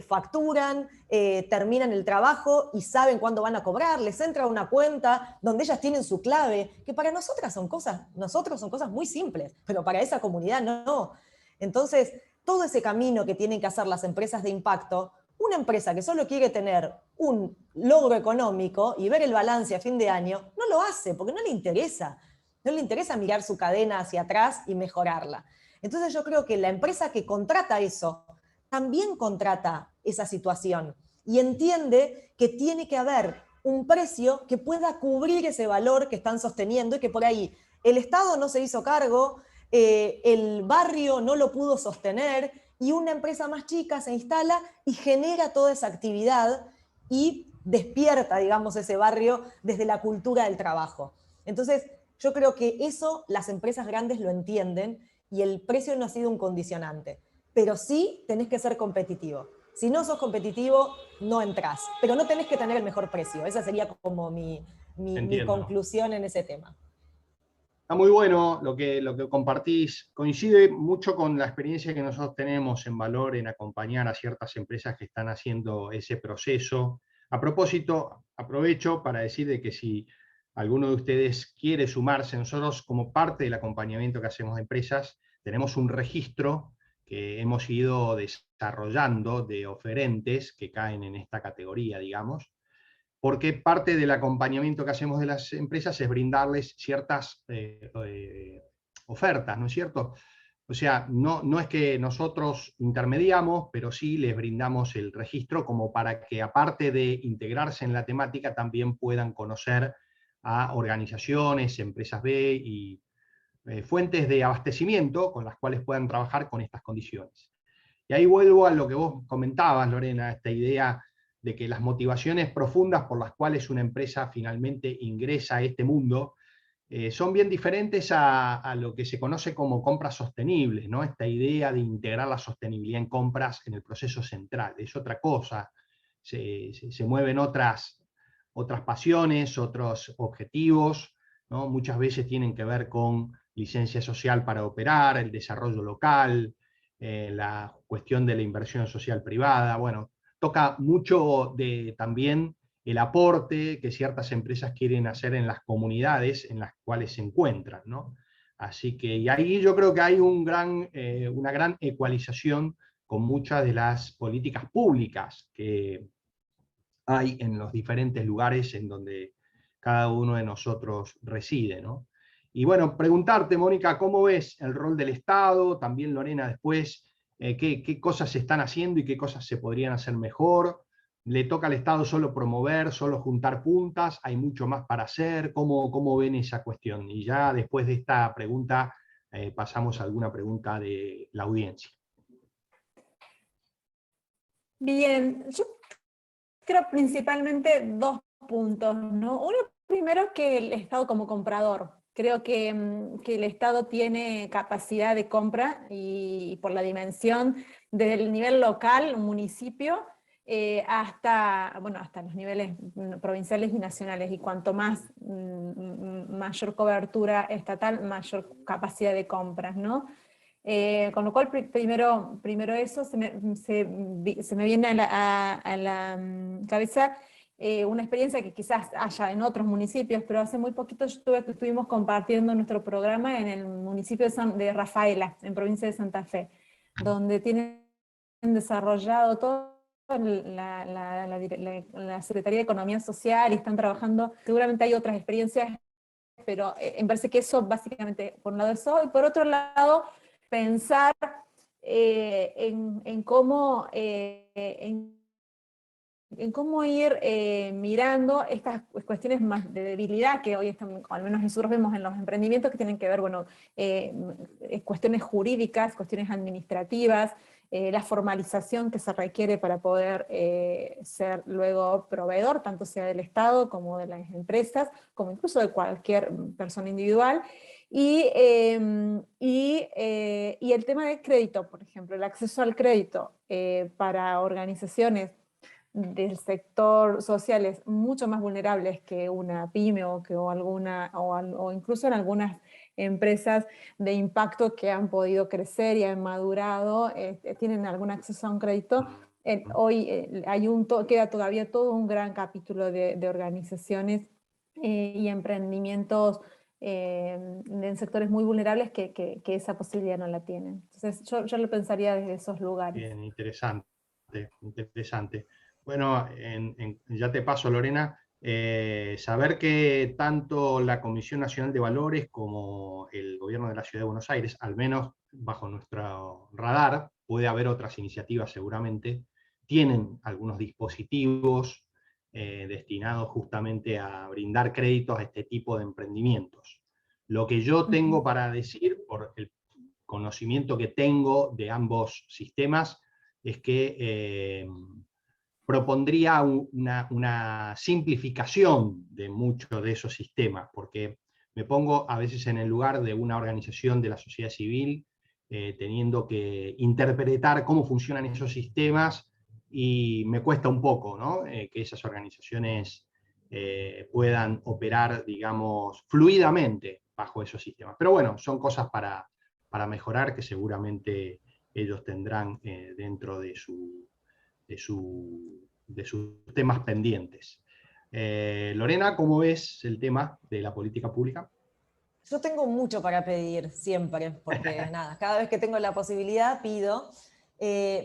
facturan, terminan el trabajo y saben cuándo van a cobrar, les entra una cuenta donde ellas tienen su clave, que para nosotros son cosas muy simples, pero para esa comunidad no. Entonces, todo ese camino que tienen que hacer las empresas de impacto, una empresa que solo quiere tener un logro económico y ver el balance a fin de año, no lo hace porque no le interesa. No le interesa mirar su cadena hacia atrás y mejorarla. Entonces yo creo que la empresa que contrata eso, también contrata esa situación y entiende que tiene que haber un precio que pueda cubrir ese valor que están sosteniendo y que por ahí el Estado no se hizo cargo, el barrio no lo pudo sostener y una empresa más chica se instala y genera toda esa actividad y despierta, digamos, ese barrio desde la cultura del trabajo. Entonces, yo creo que eso las empresas grandes lo entienden y el precio no ha sido un condicionante. Pero sí tenés que ser competitivo. Si no sos competitivo, no entrás. Pero no tenés que tener el mejor precio. Esa sería como mi conclusión en ese tema. Está muy bueno lo que compartís. Coincide mucho con la experiencia que nosotros tenemos en Valor en acompañar a ciertas empresas que están haciendo ese proceso. A propósito, aprovecho para decir de que si alguno de ustedes quiere sumarse, nosotros como parte del acompañamiento que hacemos de empresas, tenemos un registro que hemos ido desarrollando de oferentes que caen en esta categoría, digamos, porque parte del acompañamiento que hacemos de las empresas es brindarles ciertas ofertas, ¿no es cierto? O sea, no es que nosotros intermediamos, pero sí les brindamos el registro como para que, aparte de integrarse en la temática, también puedan conocer a organizaciones, empresas B y fuentes de abastecimiento con las cuales puedan trabajar con estas condiciones. Y ahí vuelvo a lo que vos comentabas, Lorena, esta idea de que las motivaciones profundas por las cuales una empresa finalmente ingresa a este mundo son bien diferentes a lo que se conoce como compras sostenibles, ¿no? Esta idea de integrar la sostenibilidad en compras en el proceso central. Es otra cosa, se mueven otras pasiones, otros objetivos, ¿no? Muchas veces tienen que ver con licencia social para operar, el desarrollo local, la cuestión de la inversión social privada. Bueno, toca mucho de también el aporte que ciertas empresas quieren hacer en las comunidades en las cuales se encuentran, ¿no? Así que, y ahí yo creo que hay una gran ecualización con muchas de las políticas públicas que hay en los diferentes lugares en donde cada uno de nosotros reside, ¿no? Y bueno, preguntarte, Mónica, ¿cómo ves el rol del Estado? También, Lorena, después, ¿qué cosas se están haciendo y qué cosas se podrían hacer mejor? ¿Le toca al Estado solo promover, solo juntar puntas? ¿Hay mucho más para hacer? ¿Cómo ven esa cuestión? Y ya después de esta pregunta pasamos a alguna pregunta de la audiencia. Bien, yo creo principalmente dos puntos, ¿no? Uno, Primero que el Estado como comprador. Creo que el Estado tiene capacidad de compra y por la dimensión desde el nivel local, un municipio, hasta los niveles provinciales y nacionales. Y cuanto más mayor cobertura estatal, mayor capacidad de compras, ¿no? Con lo cual, primero eso se me viene a la cabeza una experiencia que quizás haya en otros municipios, pero hace muy poquito estuvimos compartiendo nuestro programa en el municipio de Rafaela, en provincia de Santa Fe, donde tienen desarrollado todo la Secretaría de Economía Social y están trabajando, seguramente hay otras experiencias, pero me parece que eso básicamente, por un lado eso, y por otro lado, pensar en cómo ir mirando estas cuestiones más de debilidad que hoy están, al menos nosotros vemos en los emprendimientos, que tienen que ver, cuestiones jurídicas, cuestiones administrativas, la formalización que se requiere para poder ser luego proveedor, tanto sea del Estado como de las empresas, como incluso de cualquier persona individual. Y el tema del crédito, por ejemplo, el acceso al crédito para organizaciones del sector sociales mucho más vulnerables que una pyme o incluso en algunas empresas de impacto que han podido crecer y han madurado, tienen algún acceso a un crédito. Hoy queda todavía todo un gran capítulo de organizaciones y emprendimientos en sectores muy vulnerables que esa posibilidad no la tienen. Entonces yo lo pensaría desde esos lugares. Bien, interesante, interesante. Bueno, ya te paso, Lorena, saber que tanto la Comisión Nacional de Valores como el Gobierno de la Ciudad de Buenos Aires, al menos bajo nuestro radar, puede haber otras iniciativas seguramente, tienen algunos dispositivos destinados justamente a brindar créditos a este tipo de emprendimientos. Lo que yo tengo para decir, por el conocimiento que tengo de ambos sistemas, es que propondría una simplificación de muchos de esos sistemas, porque me pongo a veces en el lugar de una organización de la sociedad civil, teniendo que interpretar cómo funcionan esos sistemas, y me cuesta un poco, ¿no? Que esas organizaciones puedan operar, digamos, fluidamente bajo esos sistemas. Pero bueno, son cosas para mejorar que seguramente ellos tendrán dentro de sus temas pendientes. Lorena, ¿cómo ves el tema de la política pública? Yo tengo mucho para pedir siempre, porque nada, cada vez que tengo la posibilidad pido.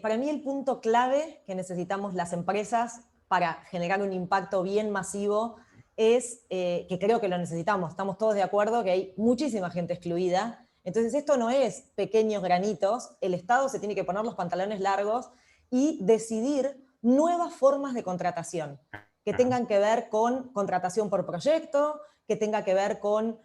Para mí el punto clave que necesitamos las empresas para generar un impacto bien masivo es, que creo que lo necesitamos, estamos todos de acuerdo que hay muchísima gente excluida, entonces esto no es pequeños granitos, el Estado se tiene que poner los pantalones largos y decidir nuevas formas de contratación, que tengan que ver con contratación por proyecto, que tenga que ver con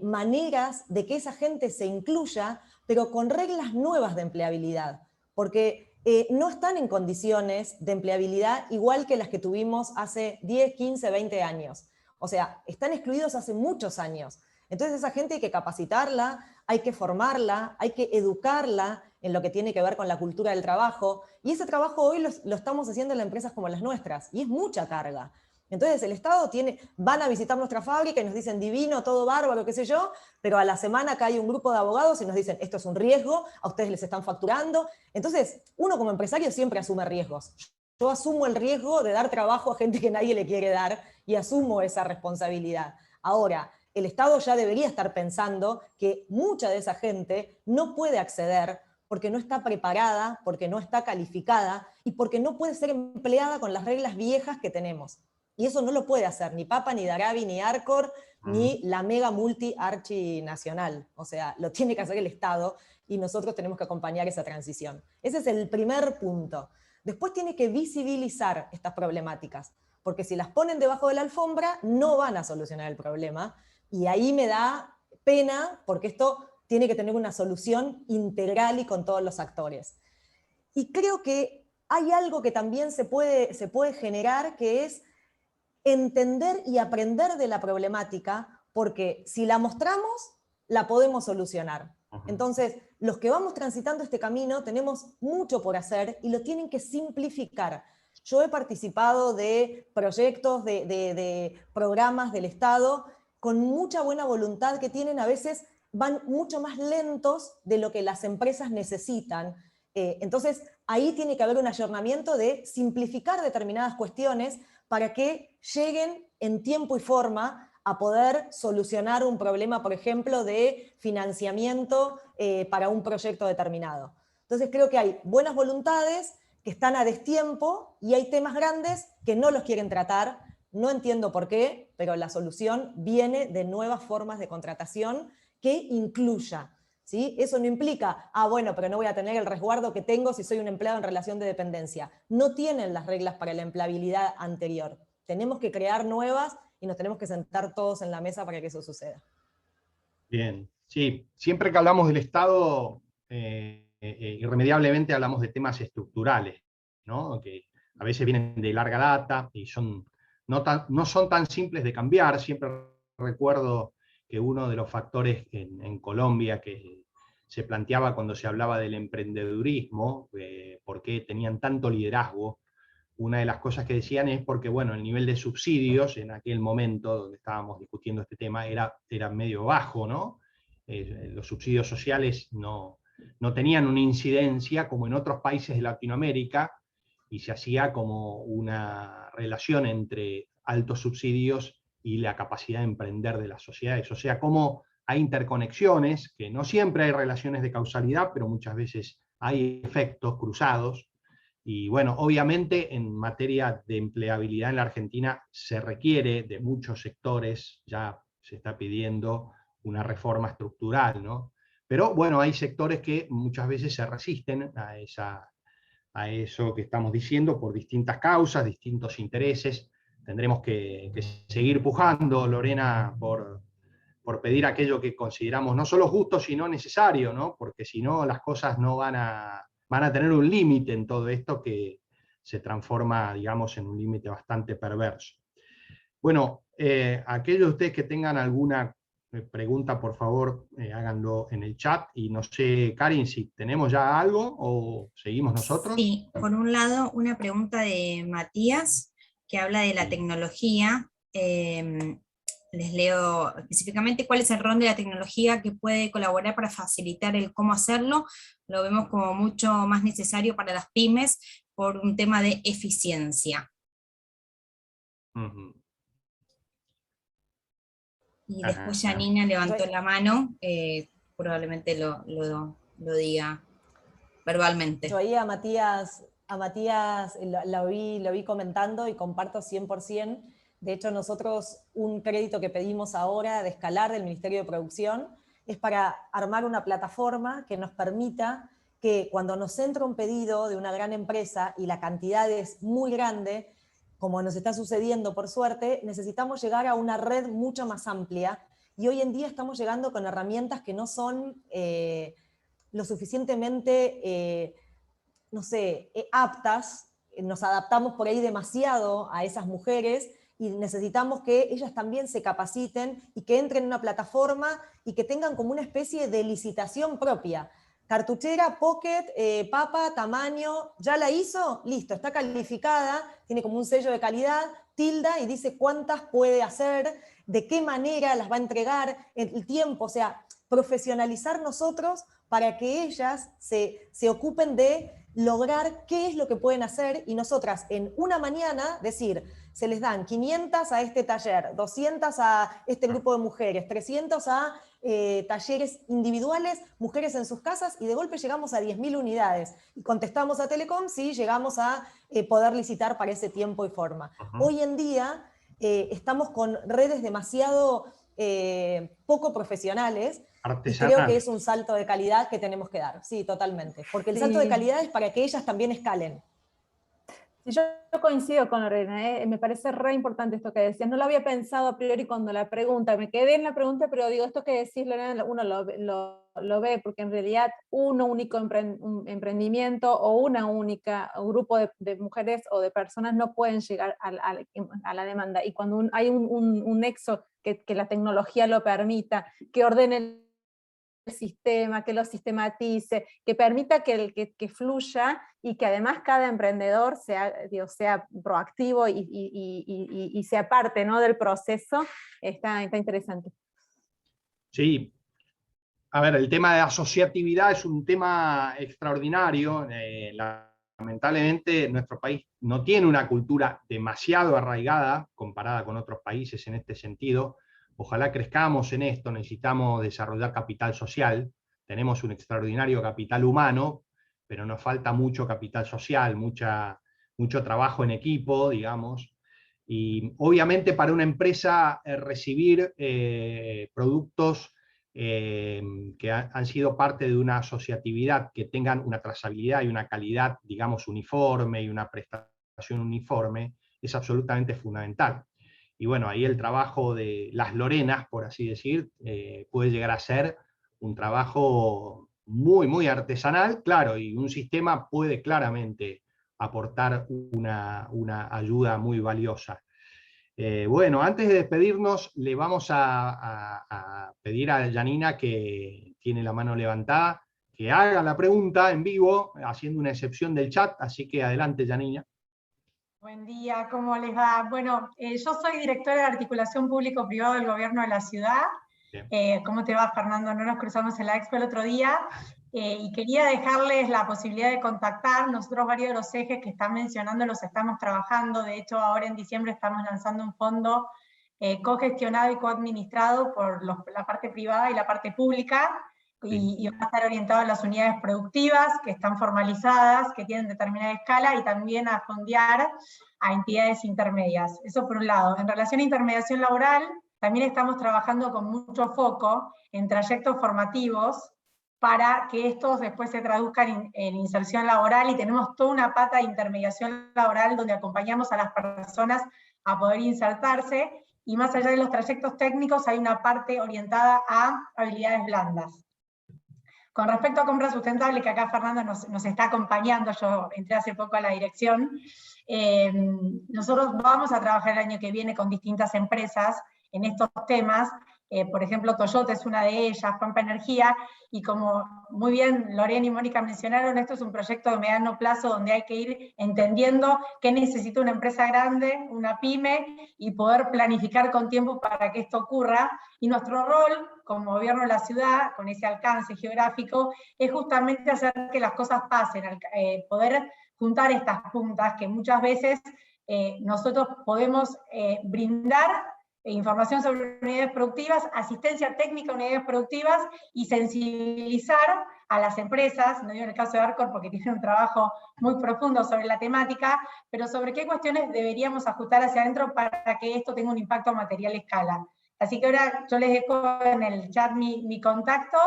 maneras de que esa gente se incluya, pero con reglas nuevas de empleabilidad, porque no están en condiciones de empleabilidad igual que las que tuvimos hace 10, 15, 20 años. O sea, están excluidos hace muchos años. Entonces esa gente hay que capacitarla, hay que formarla, hay que educarla en lo que tiene que ver con la cultura del trabajo, y ese trabajo hoy lo estamos haciendo en las empresas como las nuestras, y es mucha carga. Entonces el Estado van a visitar nuestra fábrica y nos dicen divino, todo bárbaro, qué sé yo, pero a la semana acá hay un grupo de abogados y nos dicen esto es un riesgo, a ustedes les están facturando. Entonces uno como empresario siempre asume riesgos. Yo asumo el riesgo de dar trabajo a gente que nadie le quiere dar y asumo esa responsabilidad. Ahora, el Estado ya debería estar pensando que mucha de esa gente no puede acceder porque no está preparada, porque no está calificada y porque no puede ser empleada con las reglas viejas que tenemos. Y eso no lo puede hacer ni Papa, ni Darabi, ni Arcor, ni la mega multi archinacional. O sea, lo tiene que hacer el Estado y nosotros tenemos que acompañar esa transición. Ese es el primer punto. Después tiene que visibilizar estas problemáticas, porque si las ponen debajo de la alfombra no van a solucionar el problema, y ahí me da pena porque esto tiene que tener una solución integral y con todos los actores. Y creo que hay algo que también se puede generar, que es entender y aprender de la problemática, porque si la mostramos, la podemos solucionar. Entonces, los que vamos transitando este camino tenemos mucho por hacer y lo tienen que simplificar. Yo he participado de proyectos, de programas del Estado con mucha buena voluntad que tienen, a veces van mucho más lentos de lo que las empresas necesitan. Entonces, ahí tiene que haber un ayornamiento de simplificar determinadas cuestiones para que lleguen en tiempo y forma a poder solucionar un problema, por ejemplo, de financiamiento para un proyecto determinado. Entonces creo que hay buenas voluntades que están a destiempo y hay temas grandes que no los quieren tratar. No entiendo por qué, pero la solución viene de nuevas formas de contratación que incluya. ¿Sí? Eso no implica, bueno, pero no voy a tener el resguardo que tengo si soy un empleado en relación de dependencia. No tienen las reglas para la empleabilidad anterior. Tenemos que crear nuevas y nos tenemos que sentar todos en la mesa para que eso suceda. Bien, sí, siempre que hablamos del Estado, irremediablemente hablamos de temas estructurales, ¿no? Que a veces vienen de larga data y no son tan simples de cambiar. Siempre recuerdo que uno de los factores en Colombia que se planteaba cuando se hablaba del emprendedurismo, por qué tenían tanto liderazgo, una de las cosas que decían es porque, bueno, el nivel de subsidios en aquel momento donde estábamos discutiendo este tema era medio bajo, ¿no? Los subsidios sociales no tenían una incidencia como en otros países de Latinoamérica, y se hacía como una relación entre altos subsidios y la capacidad de emprender de las sociedades. O sea, como hay interconexiones, que no siempre hay relaciones de causalidad, pero muchas veces hay efectos cruzados. Y bueno, obviamente en materia de empleabilidad en la Argentina se requiere de muchos sectores, ya se está pidiendo una reforma estructural, ¿no? Pero bueno, hay sectores que muchas veces se resisten a eso que estamos diciendo por distintas causas, distintos intereses. Tendremos que seguir pujando, Lorena, por pedir aquello que consideramos no solo justo, sino necesario, ¿no? Porque si no, las cosas no van a tener un límite en todo esto que se transforma, digamos, en un límite bastante perverso. Bueno, aquellos de ustedes que tengan alguna pregunta, por favor, háganlo en el chat. Y no sé, Karin, si tenemos ya algo o seguimos nosotros. Sí, por un lado, una pregunta de Matías, que habla de la tecnología. Les leo específicamente cuál es el rol de la tecnología que puede colaborar para facilitar el cómo hacerlo. Lo vemos como mucho más necesario para las pymes por un tema de eficiencia. Y después Janina levantó la mano, probablemente lo diga verbalmente. Yo ahí a Matías lo vi comentando y comparto 100%. De hecho, nosotros un crédito que pedimos ahora de escalar del Ministerio de Producción es para armar una plataforma que nos permita que cuando nos entra un pedido de una gran empresa y la cantidad es muy grande, como nos está sucediendo por suerte, necesitamos llegar a una red mucho más amplia, y hoy en día estamos llegando con herramientas que no son lo suficientemente, aptas. Nos adaptamos por ahí demasiado a esas mujeres y necesitamos que ellas también se capaciten y que entren en una plataforma y que tengan como una especie de licitación propia. Cartuchera, pocket, papa, tamaño, ¿ya la hizo? Listo, está calificada, tiene como un sello de calidad, tilda y dice cuántas puede hacer, de qué manera las va a entregar, el tiempo, o sea, profesionalizar nosotros para que ellas se ocupen de lograr qué es lo que pueden hacer, y nosotras en una mañana decir, se les dan 500 a este taller, 200 a este grupo de mujeres, 300 a talleres individuales, mujeres en sus casas, y de golpe llegamos a 10.000 unidades. Y contestamos a Telecom si llegamos a poder licitar para ese tiempo y forma. Hoy en día estamos con redes demasiado poco profesionales, y creo que es un salto de calidad que tenemos que dar. Sí, totalmente. Porque el salto de calidad es para que ellas también escalen. Sí, yo coincido con Lorena, me parece re importante esto que decías. No lo había pensado a priori cuando la pregunta, me quedé en la pregunta, pero digo, esto que decís, Lorena, uno lo lo ve, porque en realidad un único emprendimiento o una única grupo de mujeres o de personas no pueden llegar a la demanda. Y cuando hay un nexo que la tecnología lo permita, que ordene el sistema, que lo sistematice, que permita que fluya, y que además cada emprendedor sea proactivo y sea parte, ¿no?, del proceso, está interesante. Sí. A ver, el tema de asociatividad es un tema extraordinario. Lamentablemente nuestro país no tiene una cultura demasiado arraigada comparada con otros países en este sentido. Ojalá crezcamos en esto. Necesitamos desarrollar capital social. Tenemos un extraordinario capital humano, pero nos falta mucho capital social, mucho trabajo en equipo, digamos. Y obviamente para una empresa recibir productos que han sido parte de una asociatividad, que tengan una trazabilidad y una calidad, digamos, uniforme, y una prestación uniforme, es absolutamente fundamental. Y bueno, ahí el trabajo de las Lorenas, por así decir, puede llegar a ser un trabajo muy, muy artesanal, claro, y un sistema puede claramente aportar una ayuda muy valiosa. Bueno, antes de despedirnos, le vamos a pedir a Janina, que tiene la mano levantada, que haga la pregunta en vivo, haciendo una excepción del chat, así que adelante, Janina. Buen día, ¿cómo les va? Bueno, yo soy directora de articulación público-privado del gobierno de la ciudad. ¿Cómo te va, Fernando? No nos cruzamos en la expo el otro día. Y quería dejarles la posibilidad de contactar. Nosotros varios de los ejes que están mencionando los estamos trabajando. De hecho, ahora en diciembre estamos lanzando un fondo cogestionado y coadministrado por la parte privada y la parte pública, y va a estar orientado a las unidades productivas que están formalizadas, que tienen determinada escala, y también a fondear a entidades intermedias. Eso por un lado. En relación a intermediación laboral, también estamos trabajando con mucho foco en trayectos formativos, para que estos después se traduzcan en inserción laboral, y tenemos toda una pata de intermediación laboral donde acompañamos a las personas a poder insertarse, y más allá de los trayectos técnicos hay una parte orientada a habilidades blandas. Con respecto a compra sustentable, que acá Fernando nos está acompañando, yo entré hace poco a la dirección, nosotros vamos a trabajar el año que viene con distintas empresas en estos temas. Por ejemplo, Toyota es una de ellas, Pampa Energía, y como muy bien Lorena y Mónica mencionaron, esto es un proyecto de mediano plazo donde hay que ir entendiendo qué necesita una empresa grande, una pyme, y poder planificar con tiempo para que esto ocurra. Y nuestro rol como gobierno de la ciudad, con ese alcance geográfico, es justamente hacer que las cosas pasen, poder juntar estas puntas que muchas veces nosotros podemos brindar información sobre unidades productivas, asistencia técnica a unidades productivas, y sensibilizar a las empresas, no digo en el caso de Arcor porque tiene un trabajo muy profundo sobre la temática, pero sobre qué cuestiones deberíamos ajustar hacia adentro para que esto tenga un impacto material a escala. Así que ahora yo les dejo en el chat mi contacto,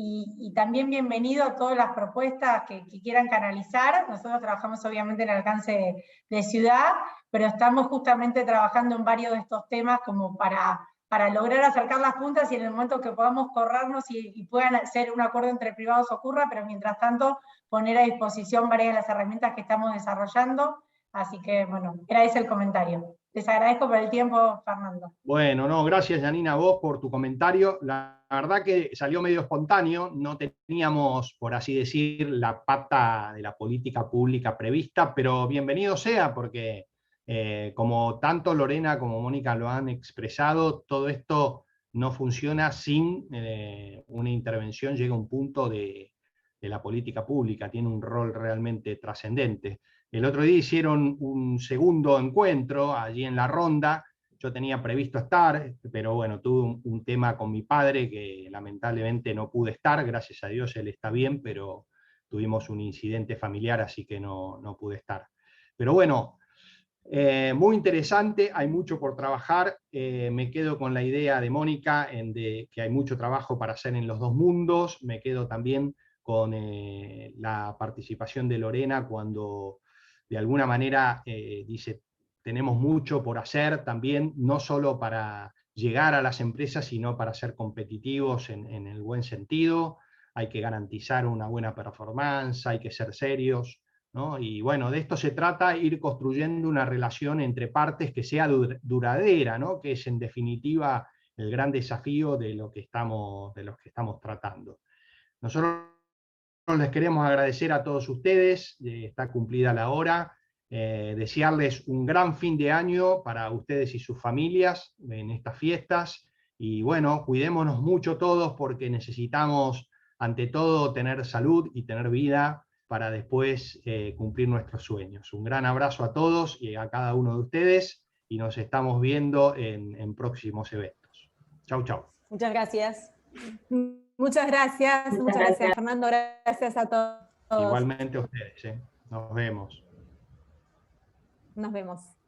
y también bienvenido a todas las propuestas que quieran canalizar. Nosotros trabajamos obviamente en el alcance de ciudad, pero estamos justamente trabajando en varios de estos temas como para lograr acercar las puntas, y en el momento que podamos corrernos y puedan ser un acuerdo entre privados ocurra, pero mientras tanto poner a disposición varias de las herramientas que estamos desarrollando. Así que bueno, era ese el comentario. Les agradezco por el tiempo, Fernando. Bueno, no, gracias, Janina, a vos por tu comentario. La verdad que salió medio espontáneo, no teníamos, por así decir, la pata de la política pública prevista, pero bienvenido sea, porque como tanto Lorena como Mónica lo han expresado, todo esto no funciona sin una intervención. Llega a un punto de la política pública, tiene un rol realmente trascendente. El otro día hicieron un segundo encuentro allí en la Ronda. Yo tenía previsto estar, pero bueno, tuve un tema con mi padre que lamentablemente no pude estar. Gracias a Dios él está bien, pero tuvimos un incidente familiar, así que no pude estar. Pero bueno, muy interesante, hay mucho por trabajar. Me quedo con la idea de Mónica que hay mucho trabajo para hacer en los dos mundos. Me quedo también con la participación de Lorena cuando de alguna manera dice, tenemos mucho por hacer también, no solo para llegar a las empresas, sino para ser competitivos en el buen sentido. hay que garantizar una buena performance, hay que ser serios, ¿no? Y bueno, de esto se trata, ir construyendo una relación entre partes que sea duradera, ¿no? Que es en definitiva el gran desafío de lo que estamos tratando. Nosotros les queremos agradecer a todos ustedes, está cumplida la hora, desearles un gran fin de año para ustedes y sus familias en estas fiestas, y bueno, cuidémonos mucho todos porque necesitamos ante todo tener salud y tener vida para después cumplir nuestros sueños. Un gran abrazo a todos y a cada uno de ustedes, y nos estamos viendo en próximos eventos. Chau, chau. Muchas gracias. Muchas gracias Fernando, gracias a todos. Igualmente a ustedes, ¿eh? Nos vemos. Nos vemos.